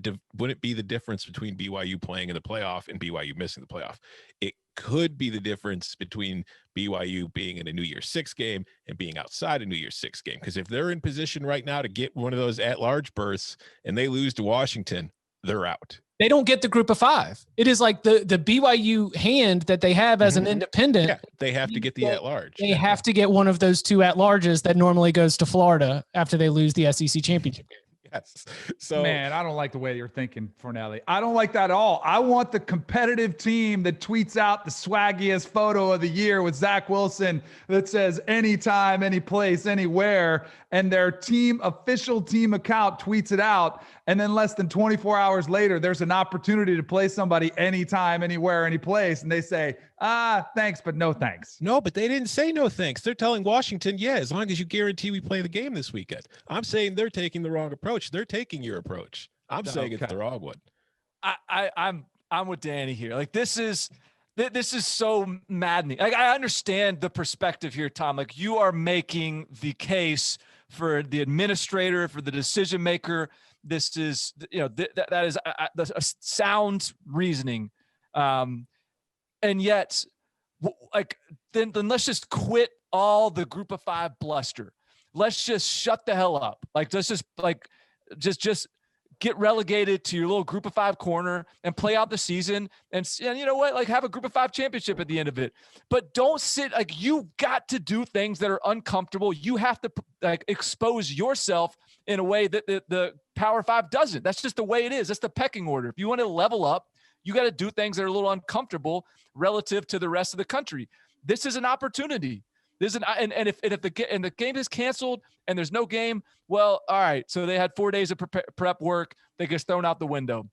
Speaker 4: difference between BYU playing in the playoff and BYU missing the playoff. It could be the difference between BYU being in a New Year's Six game and being outside a New Year's Six game. Because if they're in position right now to get one of those at-large berths and they lose to Washington, they're out.
Speaker 1: They don't get the Group of 5. It is like the BYU hand that they have as an independent.
Speaker 4: Yeah, they have to get the at-large.
Speaker 1: They have to get one of those 2 at-larges that normally goes to Florida after they lose the SEC championship game.
Speaker 4: Yes. So,
Speaker 2: man, I don't like the way you're thinking, Fornelli. I don't like that at all. I want the competitive team that tweets out the swaggiest photo of the year with Zach Wilson that says anytime, any place, anywhere, and their official team account tweets it out. And then less than 24 hours later, there's an opportunity to play somebody anytime, anywhere, any place. And they say, thanks, but no thanks.
Speaker 4: No, but they didn't say no thanks. They're telling Washington, yeah, as long as you guarantee we play the game this weekend. I'm saying they're taking the wrong approach. They're taking your approach. I'm saying it's the wrong one.
Speaker 3: I'm with Danny here. Like this is so maddening. Like I understand the perspective here, Tom. Like you are making the case for the administrator, for the decision maker. This is, that is a sound reasoning. And yet, like, then let's just quit all the Group of 5 bluster. Let's just shut the hell up. Like, let's just get relegated to your little Group of 5 corner and play out the season. And you know what? Like, have a Group of 5 championship at the end of it. But don't sit, like, you got to do things that are uncomfortable. You have to, like, expose yourself in a way that the Power 5 doesn't. That's just the way it is. That's the pecking order. If you want to level up, you got to do things that are a little uncomfortable relative to the rest of the country. This is an opportunity. If the game is canceled and there's no game, well, all right. So they had 4 days of prep work. They get thrown out the window.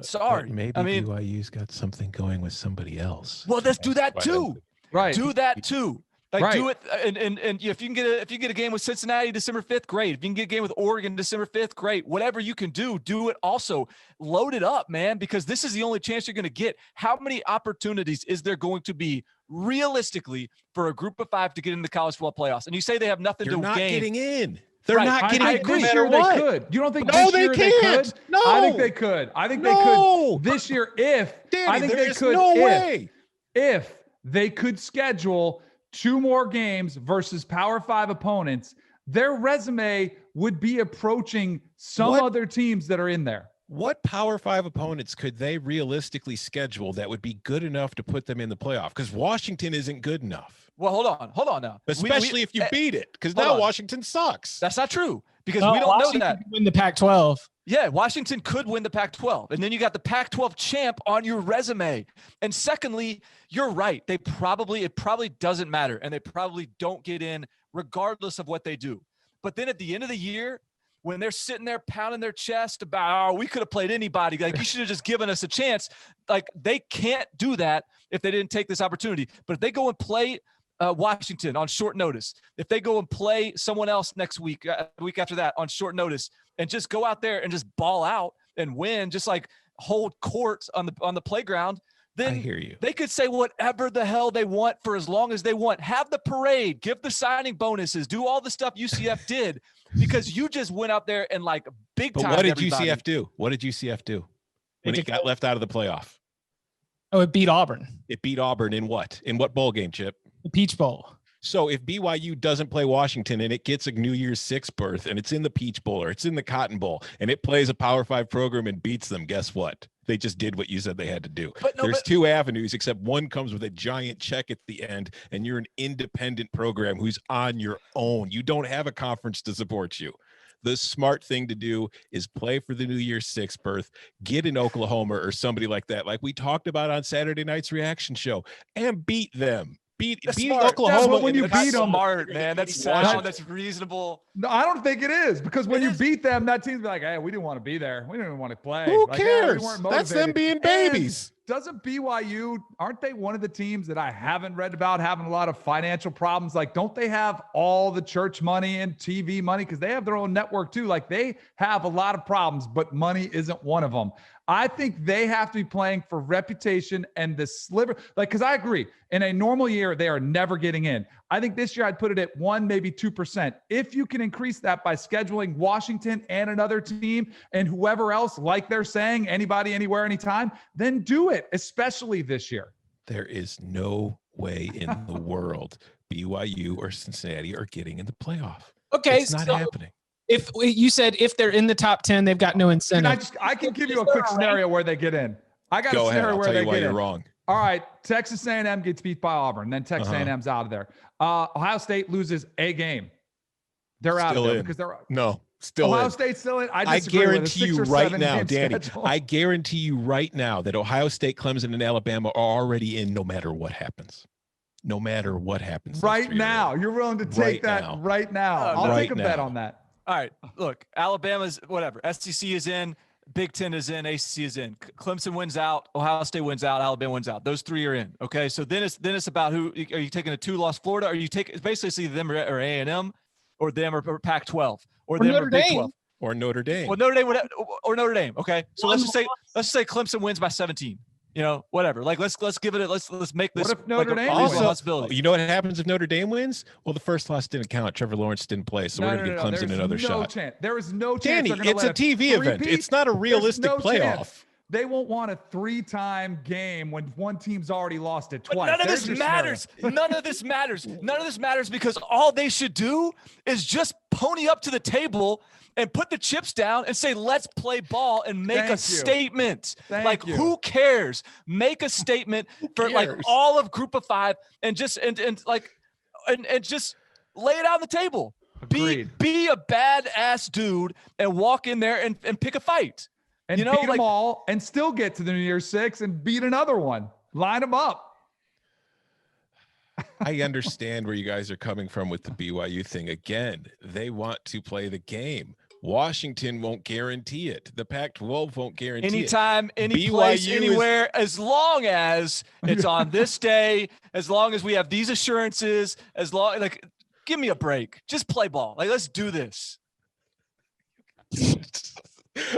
Speaker 3: Sorry.
Speaker 4: But maybe BYU's got something going with somebody else.
Speaker 3: Well, let's do that too.
Speaker 2: Right.
Speaker 3: Do that too. Like do it, and if you can get a game with Cincinnati December 5th, great. If you can get a game with Oregon December 5th, great. Whatever you can do it also. Load it up, man, because this is the only chance you're going to get. How many opportunities is there going to be realistically for a Group of 5 to get into the college football playoffs? And you say they have nothing to gain.
Speaker 4: They're not getting in. They're not getting in.
Speaker 2: This year they could. You don't think this year they could?
Speaker 4: No,
Speaker 2: I think they could. I think they could this year if
Speaker 4: Danny,
Speaker 2: I think they could.
Speaker 4: No way.
Speaker 2: If they could schedule 2 more games versus Power 5 opponents, their resume would be approaching some other teams that are in there.
Speaker 4: What Power 5 opponents could they realistically schedule that would be good enough to put them in the playoff? Because Washington isn't good enough.
Speaker 3: Well, hold on now.
Speaker 4: Especially if you beat it, because now Washington sucks.
Speaker 3: That's not true, because we don't know that.
Speaker 1: Win the Pac-12.
Speaker 3: Yeah, Washington could win the Pac-12. And then you got the Pac-12 champ on your resume. And secondly, you're right. It probably doesn't matter. And they probably don't get in regardless of what they do. But then at the end of the year, when they're sitting there pounding their chest about, we could have played anybody. Like, you should have just given us a chance. Like, they can't do that if they didn't take this opportunity. But if they go and play Washington on short notice, if they go and play someone else next week, week after that on short notice, and just go out there and just ball out and win, just like hold court on the playground, then
Speaker 4: I hear you.
Speaker 3: They could say whatever the hell they want for as long as they want. Have the parade, give the signing bonuses, do all the stuff UCF did, because you just went out there and like big time.
Speaker 4: But what did UCF do? What did UCF do when it got left out of the playoff?
Speaker 1: Oh, it beat Auburn.
Speaker 4: It beat Auburn in what? In what bowl game, Chip?
Speaker 1: The Peach Bowl.
Speaker 4: So if BYU doesn't play Washington and it gets a New Year's Six berth and it's in the Peach Bowl or it's in the Cotton Bowl and it plays a Power 5 program and beats them, guess what? They just did what you said they had to do. There's two avenues, except one comes with a giant check at the end, and you're an independent program who's on your own. You don't have a conference to support you. The smart thing to do is play for the New Year's Six berth, get in Oklahoma or somebody like that, like we talked about on Saturday night's reaction show, and beat them. Beat Oklahoma.
Speaker 2: When you beat them,
Speaker 3: smart, man. That's sound. That's reasonable.
Speaker 2: No, I don't think it is, because when you beat them, that team's like, hey, we didn't want to be there. We didn't want to play.
Speaker 4: Who
Speaker 2: like,
Speaker 4: cares?
Speaker 2: we weren't
Speaker 4: That's them
Speaker 2: motivated.
Speaker 4: being babies.
Speaker 2: And doesn't BYU, aren't they one of the teams that I haven't read about having a lot of financial problems? Like, don't they have all the church money and TV money? Because they have their own network too. Like, they have a lot of problems, but money isn't one of them. I think they have to be playing for reputation and the sliver. Like, because I agree, in a normal year, they are never getting in. I think this year I'd put it at 1%, maybe 2%. If you can increase that by scheduling Washington and another team and whoever else, like they're saying, anybody, anywhere, anytime, then do it, especially this year.
Speaker 4: There is no way in the world BYU or Cincinnati are getting in the playoff.
Speaker 1: Okay,
Speaker 4: it's not happening.
Speaker 1: If you said if they're in the top 10, they've got no incentive.
Speaker 2: I can give you a quick scenario where they get in. I got a scenario where they get in. Go ahead. I'll tell you why you're
Speaker 4: wrong.
Speaker 2: All right, Texas A&M gets beat by Auburn, then Texas A&M's out of there. Ohio State loses a game. They're out of there because they're
Speaker 4: still
Speaker 2: Ohio
Speaker 4: in.
Speaker 2: State's still in.
Speaker 4: I guarantee you right now, Danny. I guarantee you right now that Ohio State, Clemson, and Alabama are already in, no matter what happens. No matter what happens.
Speaker 2: Right now, you're willing to take that right now. I'll take a bet on that.
Speaker 3: All right, look, Alabama's whatever. SEC is in, Big Ten is in, ACC is in. Clemson wins out, Ohio State wins out, Alabama wins out. Those three are in. Okay, so then it's about who are you taking a 2-loss Florida? Or you take it's basically them or A&M, or them or Pac-12, or them
Speaker 1: Notre
Speaker 3: or Big
Speaker 1: Dame.
Speaker 3: 12,
Speaker 4: or Notre Dame.
Speaker 3: Well, Notre Dame or Notre Dame. Okay, so let's just say Clemson wins by 17. You know, whatever. Like let's give it. Let's make this.
Speaker 2: What if Notre Dame
Speaker 3: possibility?
Speaker 4: You know what happens if Notre Dame wins? Well, the first loss didn't count. Trevor Lawrence didn't play, so we're going to give Clemson another shot.
Speaker 2: There is no chance.
Speaker 4: Danny, it's a TV event. It's not a realistic playoff.
Speaker 2: They won't want a 3-time game when one team's already lost it twice.
Speaker 3: But none of this matters. None of this matters. None of this matters because all they should do is just pony up to the table and put the chips down and say, let's play ball and make a statement. Who cares? Make a statement for like all of Group of Five and just and just lay it out on the table.
Speaker 2: Agreed.
Speaker 3: Be a badass dude and walk in there and pick a fight.
Speaker 2: And beat them all and still get to the New Year's Six and beat another one. Line them up.
Speaker 4: I understand where you guys are coming from with the BYU thing. Again, they want to play the game. Washington won't guarantee it. The Pac-12 won't guarantee it.
Speaker 3: Anytime, any place, anywhere, as long as it's on this day, as long as we have these assurances, give me a break. Just play ball. Let's do this.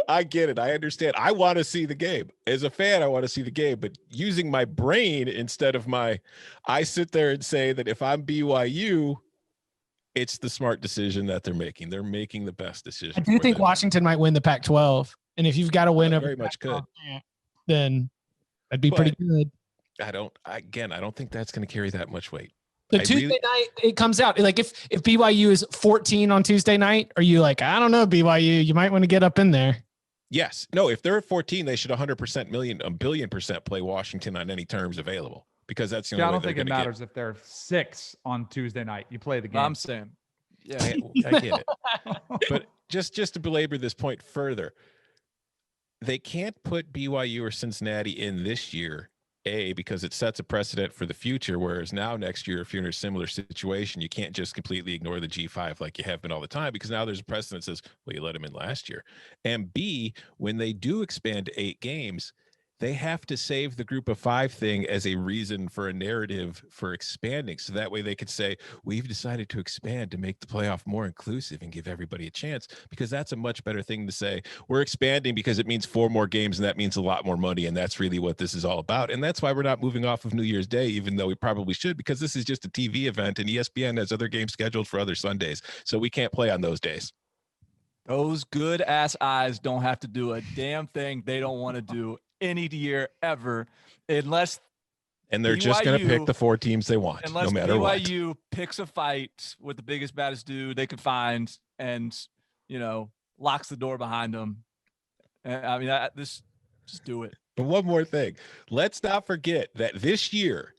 Speaker 4: I get it. I understand. I want to see the game. As a fan, I want to see the game, but using my brain instead of I sit there and say that if I'm BYU, it's the smart decision that they're making. They're making the best decision.
Speaker 1: I do think Washington might win the Pac-12. And if you've got to win over
Speaker 4: very much could,
Speaker 1: then that'd be pretty good.
Speaker 4: I don't think that's going to carry that much weight.
Speaker 1: The Tuesday night, it comes out. Like if BYU is 14 on Tuesday night, are you like, I don't know, BYU, you might want to get up in there?
Speaker 4: Yes. No, if they're at 14, they should 100% billion% play Washington on any terms available because that's the only way
Speaker 2: I don't think it matters if they're 6 on Tuesday night. You play the game.
Speaker 3: I'm saying.
Speaker 4: Yeah, I get it. But just to belabor this point further, they can't put BYU or Cincinnati in this year, because it sets a precedent for the future, whereas now next year, if you're in a similar situation, you can't just completely ignore the G5 like you have been all the time, because now there's a precedent that says, well, you let them in last year. And B, when they do expand to 8 games, they have to save the group of 5 thing as a reason for a narrative for expanding. So that way they could say, we've decided to expand to make the playoff more inclusive and give everybody a chance, because that's a much better thing to say. We're expanding because it means 4 more games, and that means a lot more money. And that's really what this is all about. And that's why we're not moving off of New Year's Day, even though we probably should, because this is just a TV event and ESPN has other games scheduled for other Sundays. So we can't play on those days.
Speaker 3: Those good ass eyes don't have to do a damn thing they don't want to do any year ever, unless
Speaker 4: they're just going to pick the 4 teams they want, no matter what.
Speaker 3: Unless BYU picks a fight with the biggest, baddest dude they could find and, locks the door behind them. I mean, just do it.
Speaker 4: But one more thing. Let's not forget that this year,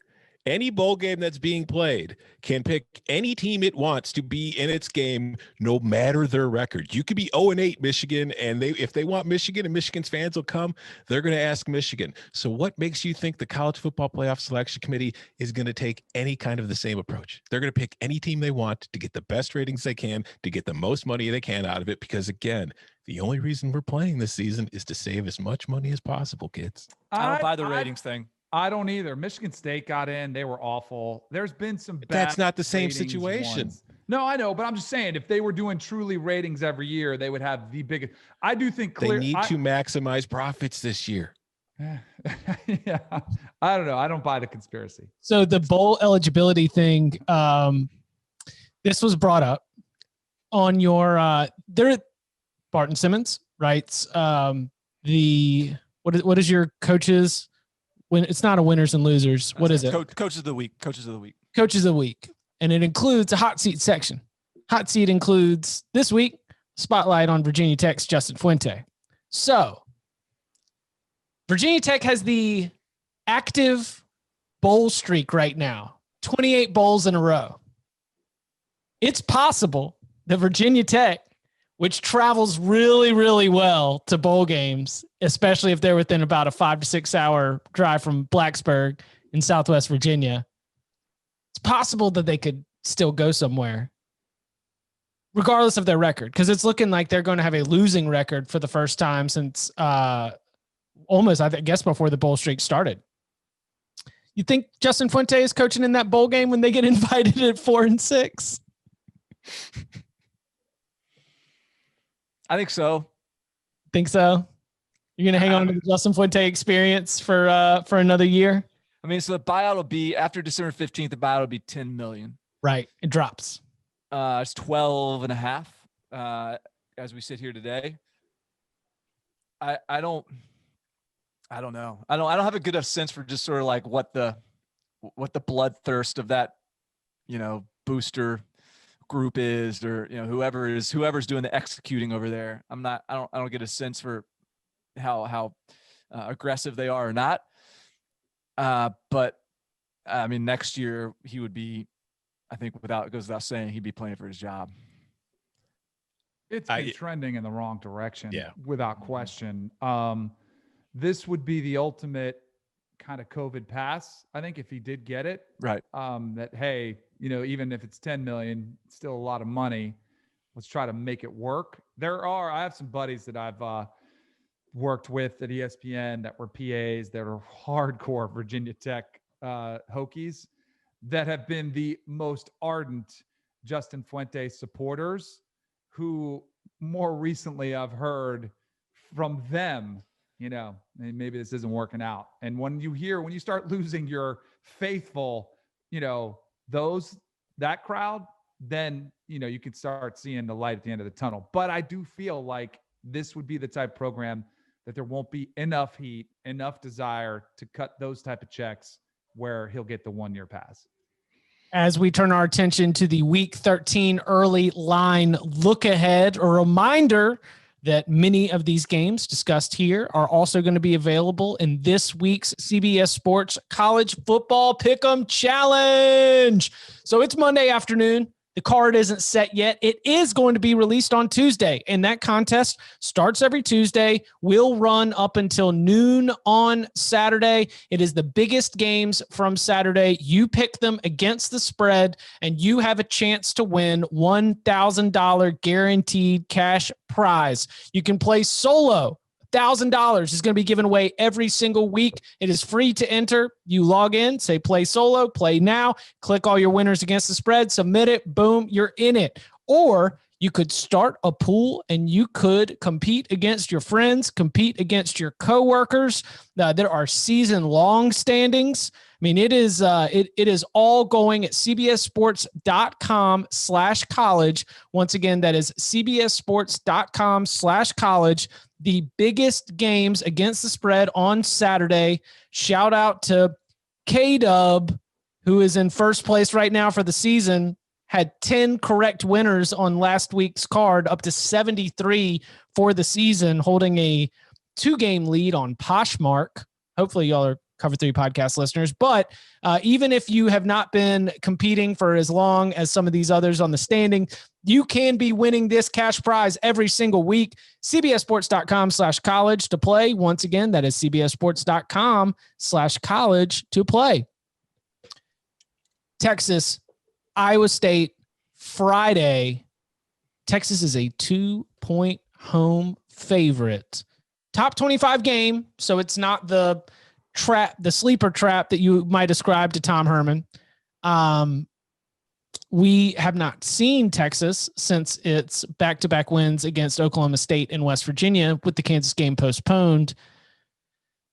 Speaker 4: any bowl game that's being played can pick any team it wants to be in its game, no matter their record. You could be 0-8 Michigan, and if they want Michigan and Michigan's fans will come, they're going to ask Michigan. So what makes you think the College Football Playoff Selection Committee is going to take any kind of the same approach? They're going to pick any team they want to get the best ratings they can, to get the most money they can out of it, because, again, the only reason we're playing this season is to save as much money as possible, kids.
Speaker 3: I don't buy the ratings thing.
Speaker 2: I don't either. Michigan State got in. They were awful. There's been some bad.
Speaker 4: That's not the same situation.
Speaker 2: Ones. No, I know, but I'm just saying, if they were doing truly ratings every year, they would have the biggest. I do think
Speaker 4: they need to maximize profits this year.
Speaker 2: Yeah, I don't know. I don't buy the conspiracy.
Speaker 1: So the bowl eligibility thing, this was brought up on your Barton Simmons writes what is your coaches? When it's not a winners and losers, what is it?
Speaker 3: Coaches of the week. Coaches of the week.
Speaker 1: Coaches of the week. And it includes a hot seat section. Hot seat includes this week, spotlight on Virginia Tech's Justin Fuente. So Virginia Tech has the active bowl streak right now, 28 bowls in a row. It's possible that Virginia Tech, which travels really, really well to bowl games, especially if they're within about a 5 to 6 hour drive from Blacksburg in Southwest Virginia. It's possible that they could still go somewhere, regardless of their record, because it's looking like they're going to have a losing record for the first time since almost, I guess, before the bowl streak started. You think Justin Fuente is coaching in that bowl game when they get invited at 4-6?
Speaker 3: I think so.
Speaker 1: Think so? You're going to hang on to the Justin Fuente experience for another year?
Speaker 3: I mean, so the buyout will be after December 15th, the buyout will be $10 million.
Speaker 1: Right. It drops.
Speaker 3: It's 12.5 as we sit here today. I don't know. I don't have a good enough sense for just sort of like what the bloodthirst of that, booster group is, or whoever's doing the executing over there. I don't get a sense for how aggressive they are or not. But I mean, next year he would be, I think it goes without saying, he'd be playing for his job.
Speaker 2: It's been trending in the wrong direction,
Speaker 4: yeah,
Speaker 2: without question. This would be the ultimate kind of COVID pass, I think, if he did get it.
Speaker 3: Right.
Speaker 2: That, hey, even if it's 10 million, it's still a lot of money. Let's try to make it work. I have some buddies that I've worked with at ESPN that were PAs that are hardcore Virginia Tech Hokies that have been the most ardent Justin Fuente supporters, who more recently I've heard from them, maybe this isn't working out. And when you start losing your faithful, that crowd, then, you can start seeing the light at the end of the tunnel. But I do feel like this would be the type of program that there won't be enough heat, enough desire to cut those type of checks where he'll get the 1-year pass.
Speaker 1: As we turn our attention to the Week 13 early line look ahead, a reminder that many of these games discussed here are also going to be available in this week's CBS Sports College Football Pick'em Challenge. So it's Monday afternoon. The card isn't set yet. It is going to be released on Tuesday, and that contest starts every Tuesday, will run up until noon on Saturday. It is the biggest games from Saturday. You pick them against the spread, and you have a chance to win $1,000 guaranteed cash prize. You can play solo. $1,000 is going to be given away every single week. It is free to enter. You log in, say play solo, play now, click all your winners against the spread, submit it, boom, you're in it. Or you could start a pool and you could compete against your friends, compete against your coworkers. There are season-long standings. I mean, it is all going at cbssports.com/college. Once again, that is cbssports.com/college. The biggest games against the spread on Saturday. Shout out to K-Dub, who is in first place right now for the season, had 10 correct winners on last week's card, up to 73 for the season, holding a 2-game lead on Poshmark. Hopefully y'all are Cover 3 podcast listeners. But even if you have not been competing for as long as some of these others on the standing, you can be winning this cash prize every single week. cbssports.com/college to play. Once again, that is cbssports.com/college to play. Texas, Iowa State, Friday. Texas is a 2-point home favorite. Top 25 game, so it's not the sleeper trap that you might ascribe to Tom Herman. We have not seen Texas since its back-to-back wins against Oklahoma State and West Virginia with the Kansas game postponed.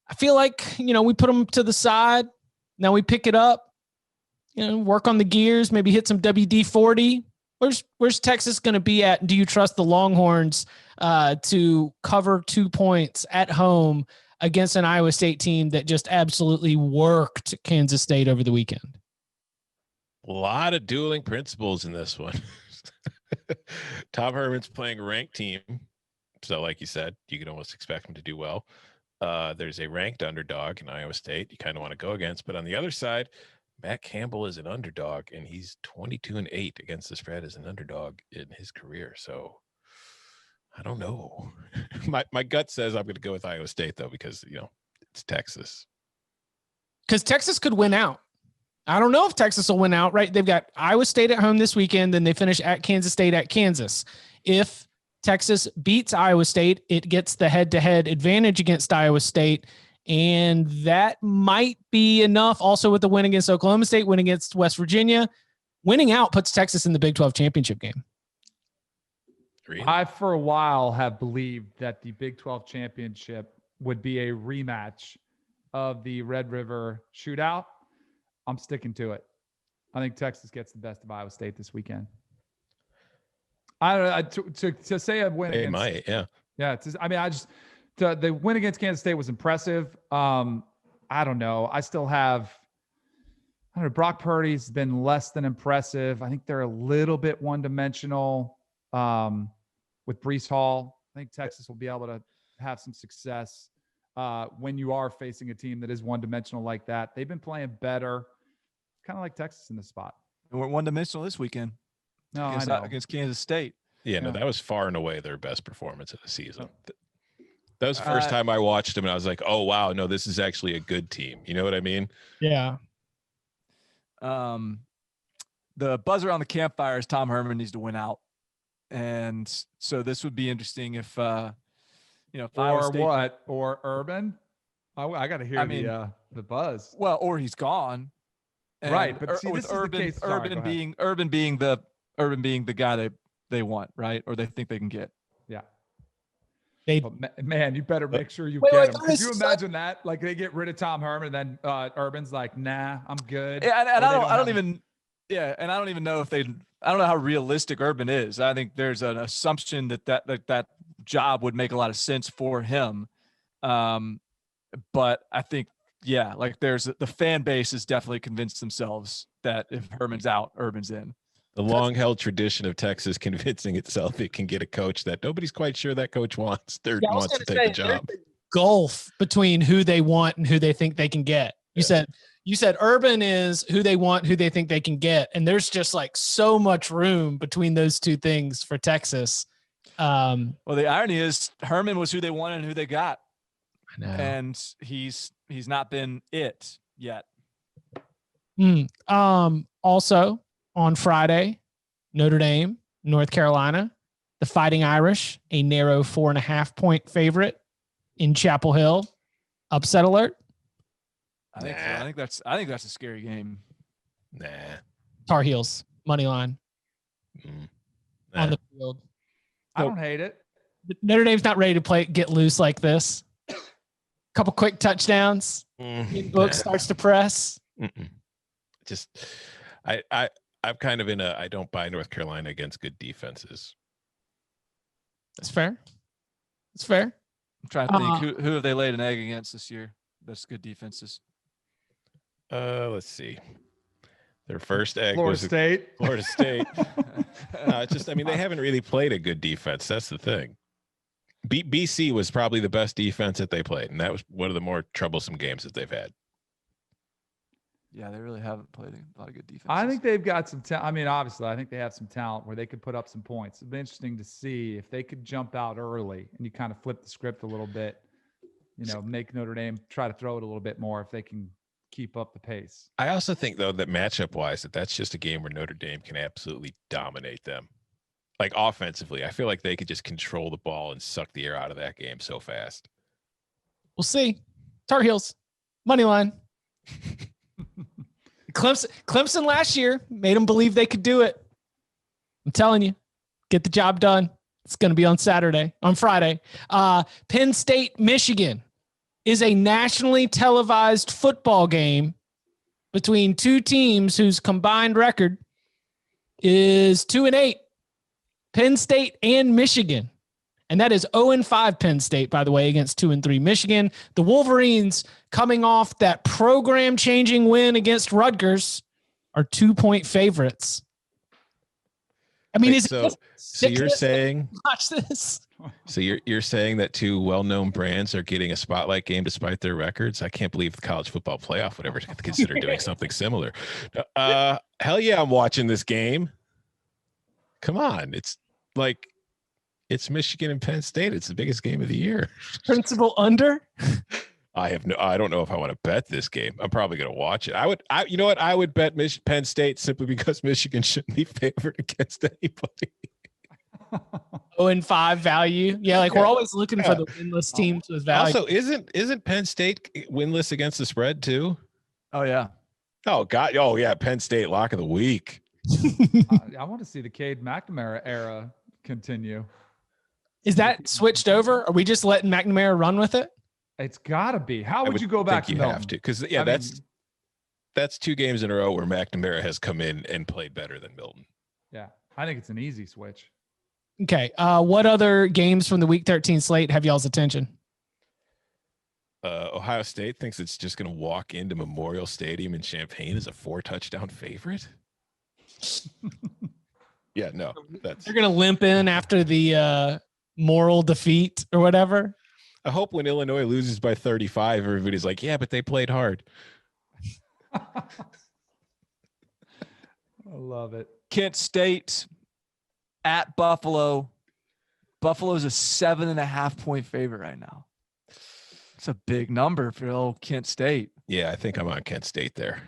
Speaker 1: I feel like, we put them to the side. Now we pick it up, work on the gears, maybe hit some WD-40. Where's Texas going to be at? Do you trust the Longhorns to cover 2 points at home against an Iowa State team that just absolutely worked Kansas State over the weekend?
Speaker 4: A lot of dueling principles in this one. Tom Herman's playing a ranked team. So like you said, you could almost expect him to do well. There's a ranked underdog in Iowa State you kind of want to go against. But on the other side, Matt Campbell is an underdog, and he's 22-8 against the spread as an underdog in his career. So I don't know. My gut says I'm going to go with Iowa State, though, because, it's Texas.
Speaker 1: Because Texas could win out. I don't know if Texas will win out, right? They've got Iowa State at home this weekend, then they finish at Kansas State at Kansas. If Texas beats Iowa State, it gets the head-to-head advantage against Iowa State, and that might be enough. Also with the win against Oklahoma State, win against West Virginia, winning out puts Texas in the Big 12 championship game.
Speaker 2: I, for a while, have believed that the Big 12 championship would be a rematch of the Red River shootout. I'm sticking to it. I think Texas gets the best of Iowa State this weekend. I don't know. To say a win against,
Speaker 4: might, yeah.
Speaker 2: Yeah. The win against Kansas State was impressive. I don't know. I don't know. Brock Purdy's been less than impressive. I think they're a little bit one-dimensional with Breece Hall. I think Texas will be able to have some success when you are facing a team that is one-dimensional like that. They've been playing better. Kind of like Texas in this spot.
Speaker 3: And we're one-dimensional this weekend.
Speaker 2: No,
Speaker 3: I know. Against Kansas State.
Speaker 4: Yeah, no, that was far and away their best performance of the season. That was the first time I watched them, and I was like, oh, wow, no, this is actually a good team. You know what I mean?
Speaker 1: Yeah.
Speaker 3: The buzz around the campfire is Tom Herman needs to win out. And so this would be interesting if,
Speaker 2: or Urban. I got to hear the buzz.
Speaker 3: Well, or he's gone. And
Speaker 2: right, but see,
Speaker 3: with
Speaker 2: this is the case.
Speaker 3: Urban being the guy they want, right? Or they think they can get.
Speaker 2: Yeah. Man, you better make sure you get him. Could you imagine that? Like they get rid of Tom Herman, and then Urban's like, "Nah, I'm good."
Speaker 3: Yeah, and I don't even know if I don't know how realistic Urban is. I think there's an assumption that job would make a lot of sense for him. But I think, yeah, like there's the fan base has definitely convinced themselves that if Herman's out, Urban's in.
Speaker 4: The long-held tradition of Texas convincing itself it can get a coach that nobody's quite sure that coach wants to take the job.
Speaker 1: Gulf between who they want and who they think they can get. You said You said Urban is who they want, who they think they can get. And there's just like so much room between those two things for Texas.
Speaker 3: Well, the irony is Herman was who they wanted and who they got.
Speaker 1: I know.
Speaker 3: And he's not been it yet.
Speaker 1: Also on Friday, Notre Dame, North Carolina, the Fighting Irish, a narrow 4.5-point favorite in Chapel Hill. Upset alert.
Speaker 3: I think so. I think that's a scary game.
Speaker 4: Nah.
Speaker 1: Tar Heels money line on the field.
Speaker 2: I don't hate it.
Speaker 1: Notre Dame's not ready to get loose like this. Couple quick touchdowns. Book starts to press.
Speaker 4: Just, I'm kind of in I don't buy North Carolina against good defenses.
Speaker 1: That's fair. That's fair.
Speaker 3: I'm trying to think who have they laid an egg against this year? That's good defenses.
Speaker 4: Let's see. Their first egg
Speaker 2: Florida
Speaker 4: was
Speaker 2: State.
Speaker 4: Florida State. They haven't really played a good defense. That's the thing. BC was probably the best defense that they played, and that was one of the more troublesome games that they've had.
Speaker 3: Yeah, they really haven't played a lot of good defense.
Speaker 2: I think they've got some talent. I mean, obviously, I think they have some talent where they could put up some points. It'd be interesting to see if they could jump out early and you kind of flip the script a little bit, make Notre Dame try to throw it a little bit more if they can keep up the pace.
Speaker 4: I also think, though, that matchup-wise, that's just a game where Notre Dame can absolutely dominate them. Like, offensively, I feel like they could just control the ball and suck the air out of that game so fast.
Speaker 1: We'll see. Tar Heels, money line. Clemson last year made them believe they could do it. I'm telling you, get the job done. It's going to be on Friday. Penn State, Michigan is a nationally televised football game between two teams whose combined record is 2-8. Penn State and Michigan. And that is 0-5 Penn State, by the way, against 2-3 Michigan. The Wolverines, coming off that program-changing win against Rutgers, are 2-point favorites. I mean,
Speaker 4: so you're saying
Speaker 1: watch this?
Speaker 4: So you're saying that two well-known brands are getting a spotlight game despite their records? I can't believe the college football playoff would ever consider doing something similar. Hell yeah, I'm watching this game. Come on, it's Michigan and Penn State. It's the biggest game of the year.
Speaker 1: Principal under?
Speaker 4: I don't know if I want to bet this game. I'm probably going to watch it. You know what? I would bet Penn State simply because Michigan shouldn't be favored against anybody.
Speaker 1: 0-5 value. Yeah, we're always looking for the winless teams with value.
Speaker 4: Also, isn't Penn State winless against the spread too?
Speaker 3: Oh yeah.
Speaker 4: Oh God. Oh yeah. Penn State lock of the week.
Speaker 2: I want to see the Cade McNamara era continue.
Speaker 1: Is that switched over? Are we just letting McNamara run with it?
Speaker 2: It's got to be. How would you go back to Milton?
Speaker 4: Have to, because that's two games in a row where McNamara has come in and played better than Milton.
Speaker 2: Yeah, I think it's an easy switch.
Speaker 1: Okay. What other games from the Week 13 slate have y'all's attention?
Speaker 4: Ohio State thinks it's just going to walk into Memorial Stadium in Champaign as a 4-touchdown favorite. Yeah, no,
Speaker 1: they're going to limp in after the moral defeat or whatever.
Speaker 4: I hope when Illinois loses by 35, everybody's like, yeah, but they played hard.
Speaker 2: I love it.
Speaker 3: Kent State at Buffalo. Buffalo's a 7.5-point favorite right now. It's a big number for old Kent State.
Speaker 4: Yeah, I think I'm on Kent State there.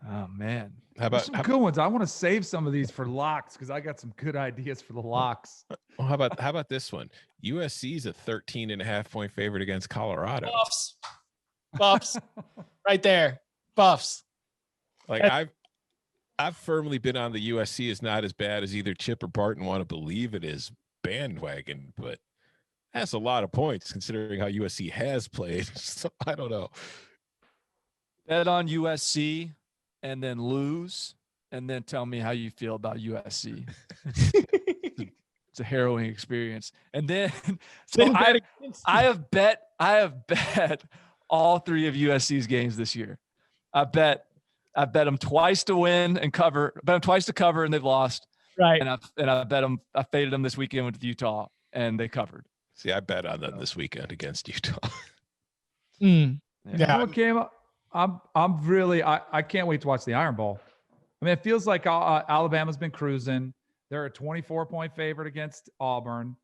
Speaker 3: Oh man.
Speaker 2: How about some good ones? I want to save some of these for locks because I got some good ideas for the locks.
Speaker 4: Well, how about this one? USC is a 13.5-point favorite against Colorado.
Speaker 1: Buffs. Right there. Buffs.
Speaker 4: I've firmly been on the USC is not as bad as either Chip or Barton want to believe it is bandwagon, but that's a lot of points considering how USC has played. So I don't know.
Speaker 3: Bet on USC and then lose, and then tell me how you feel about USC. It's a harrowing experience. And then I have bet all three of USC's games this year. I bet them twice to win and cover. Bet them twice to cover, and they've lost.
Speaker 1: Right.
Speaker 3: And I bet them. I faded them this weekend with Utah, and they covered.
Speaker 4: See, I bet on them this weekend against Utah.
Speaker 1: Yeah.
Speaker 2: What came up? I'm really I can't wait to watch the Iron Bowl. I mean, it feels like Alabama's been cruising. They're a 24-point favorite against Auburn.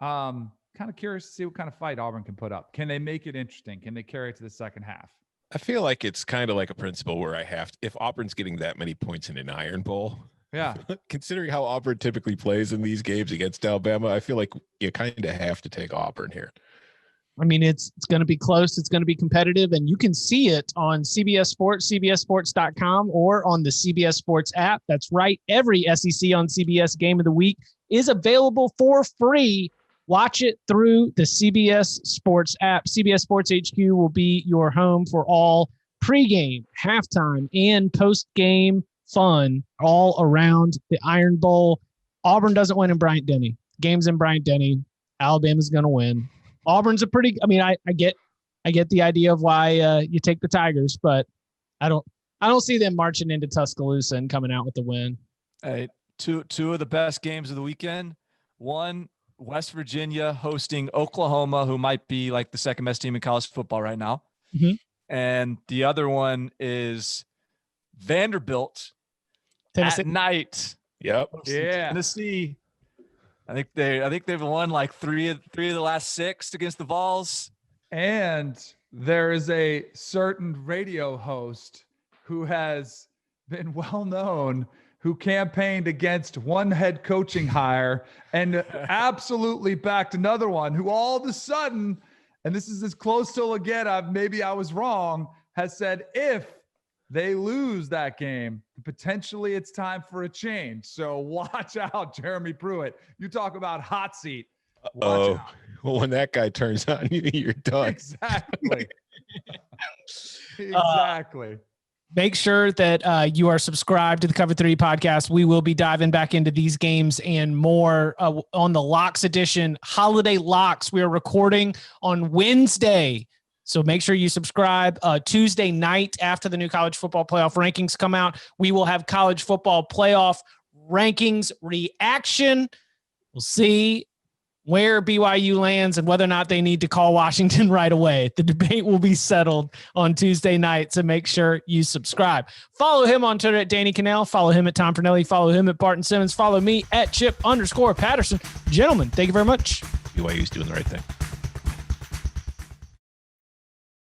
Speaker 2: Kind of curious to see what kind of fight Auburn can put up. Can they make it interesting? Can they carry it to the second half?
Speaker 4: I feel like it's kind of like a principle where if Auburn's getting that many points in an Iron Bowl,
Speaker 2: yeah,
Speaker 4: considering how Auburn typically plays in these games against Alabama, I feel like you kind of have to take Auburn here.
Speaker 1: I mean, it's going to be close. It's going to be competitive, and you can see it on CBS Sports, cbssports.com, or on the CBS Sports app. That's right. Every SEC on CBS game of the week is available for free. Watch it through the CBS Sports app. CBS Sports HQ will be your home for all pregame, halftime, and postgame fun all around the Iron Bowl. Auburn doesn't win in Bryant-Denny. Game's in Bryant-Denny. Alabama's going to win. Auburn's I get the idea of why you take the Tigers, but I don't see them marching into Tuscaloosa and coming out with the win.
Speaker 3: Hey, two of the best games of the weekend. One, West Virginia hosting Oklahoma, who might be like the second best team in college football right now.
Speaker 1: Mm-hmm.
Speaker 3: And the other one is Vanderbilt
Speaker 1: Tennessee.
Speaker 3: at night.
Speaker 4: Yep.
Speaker 2: Yeah.
Speaker 3: Tennessee. I think they've won like three of the last 6 against the Vols.
Speaker 2: And there is a certain radio host who has been well known, who campaigned against one head coaching hire and absolutely backed another one, who all of a sudden, and this is as close to again, maybe I was wrong, has said if they lose that game, potentially it's time for a change. So watch out, Jeremy Pruitt. You talk about hot seat. Watch out.
Speaker 4: Well, when that guy turns on you, you're done.
Speaker 2: Exactly. Exactly.
Speaker 1: Make sure that you are subscribed to the Cover 3 podcast. We will be diving back into these games and more on the Locks edition, Holiday Locks. We are recording on Wednesday. So make sure you subscribe. Tuesday night after the new college football playoff rankings come out, we will have college football playoff rankings reaction. We'll see where BYU lands and whether or not they need to call Washington right away. The debate will be settled on Tuesday night, so make sure you subscribe. Follow him on Twitter at Danny Cannell. Follow him at Tom Fernelli. Follow him at Barton Simmons. Follow me at Chip_Patterson. Gentlemen, thank you very much.
Speaker 4: BYU's doing the right thing.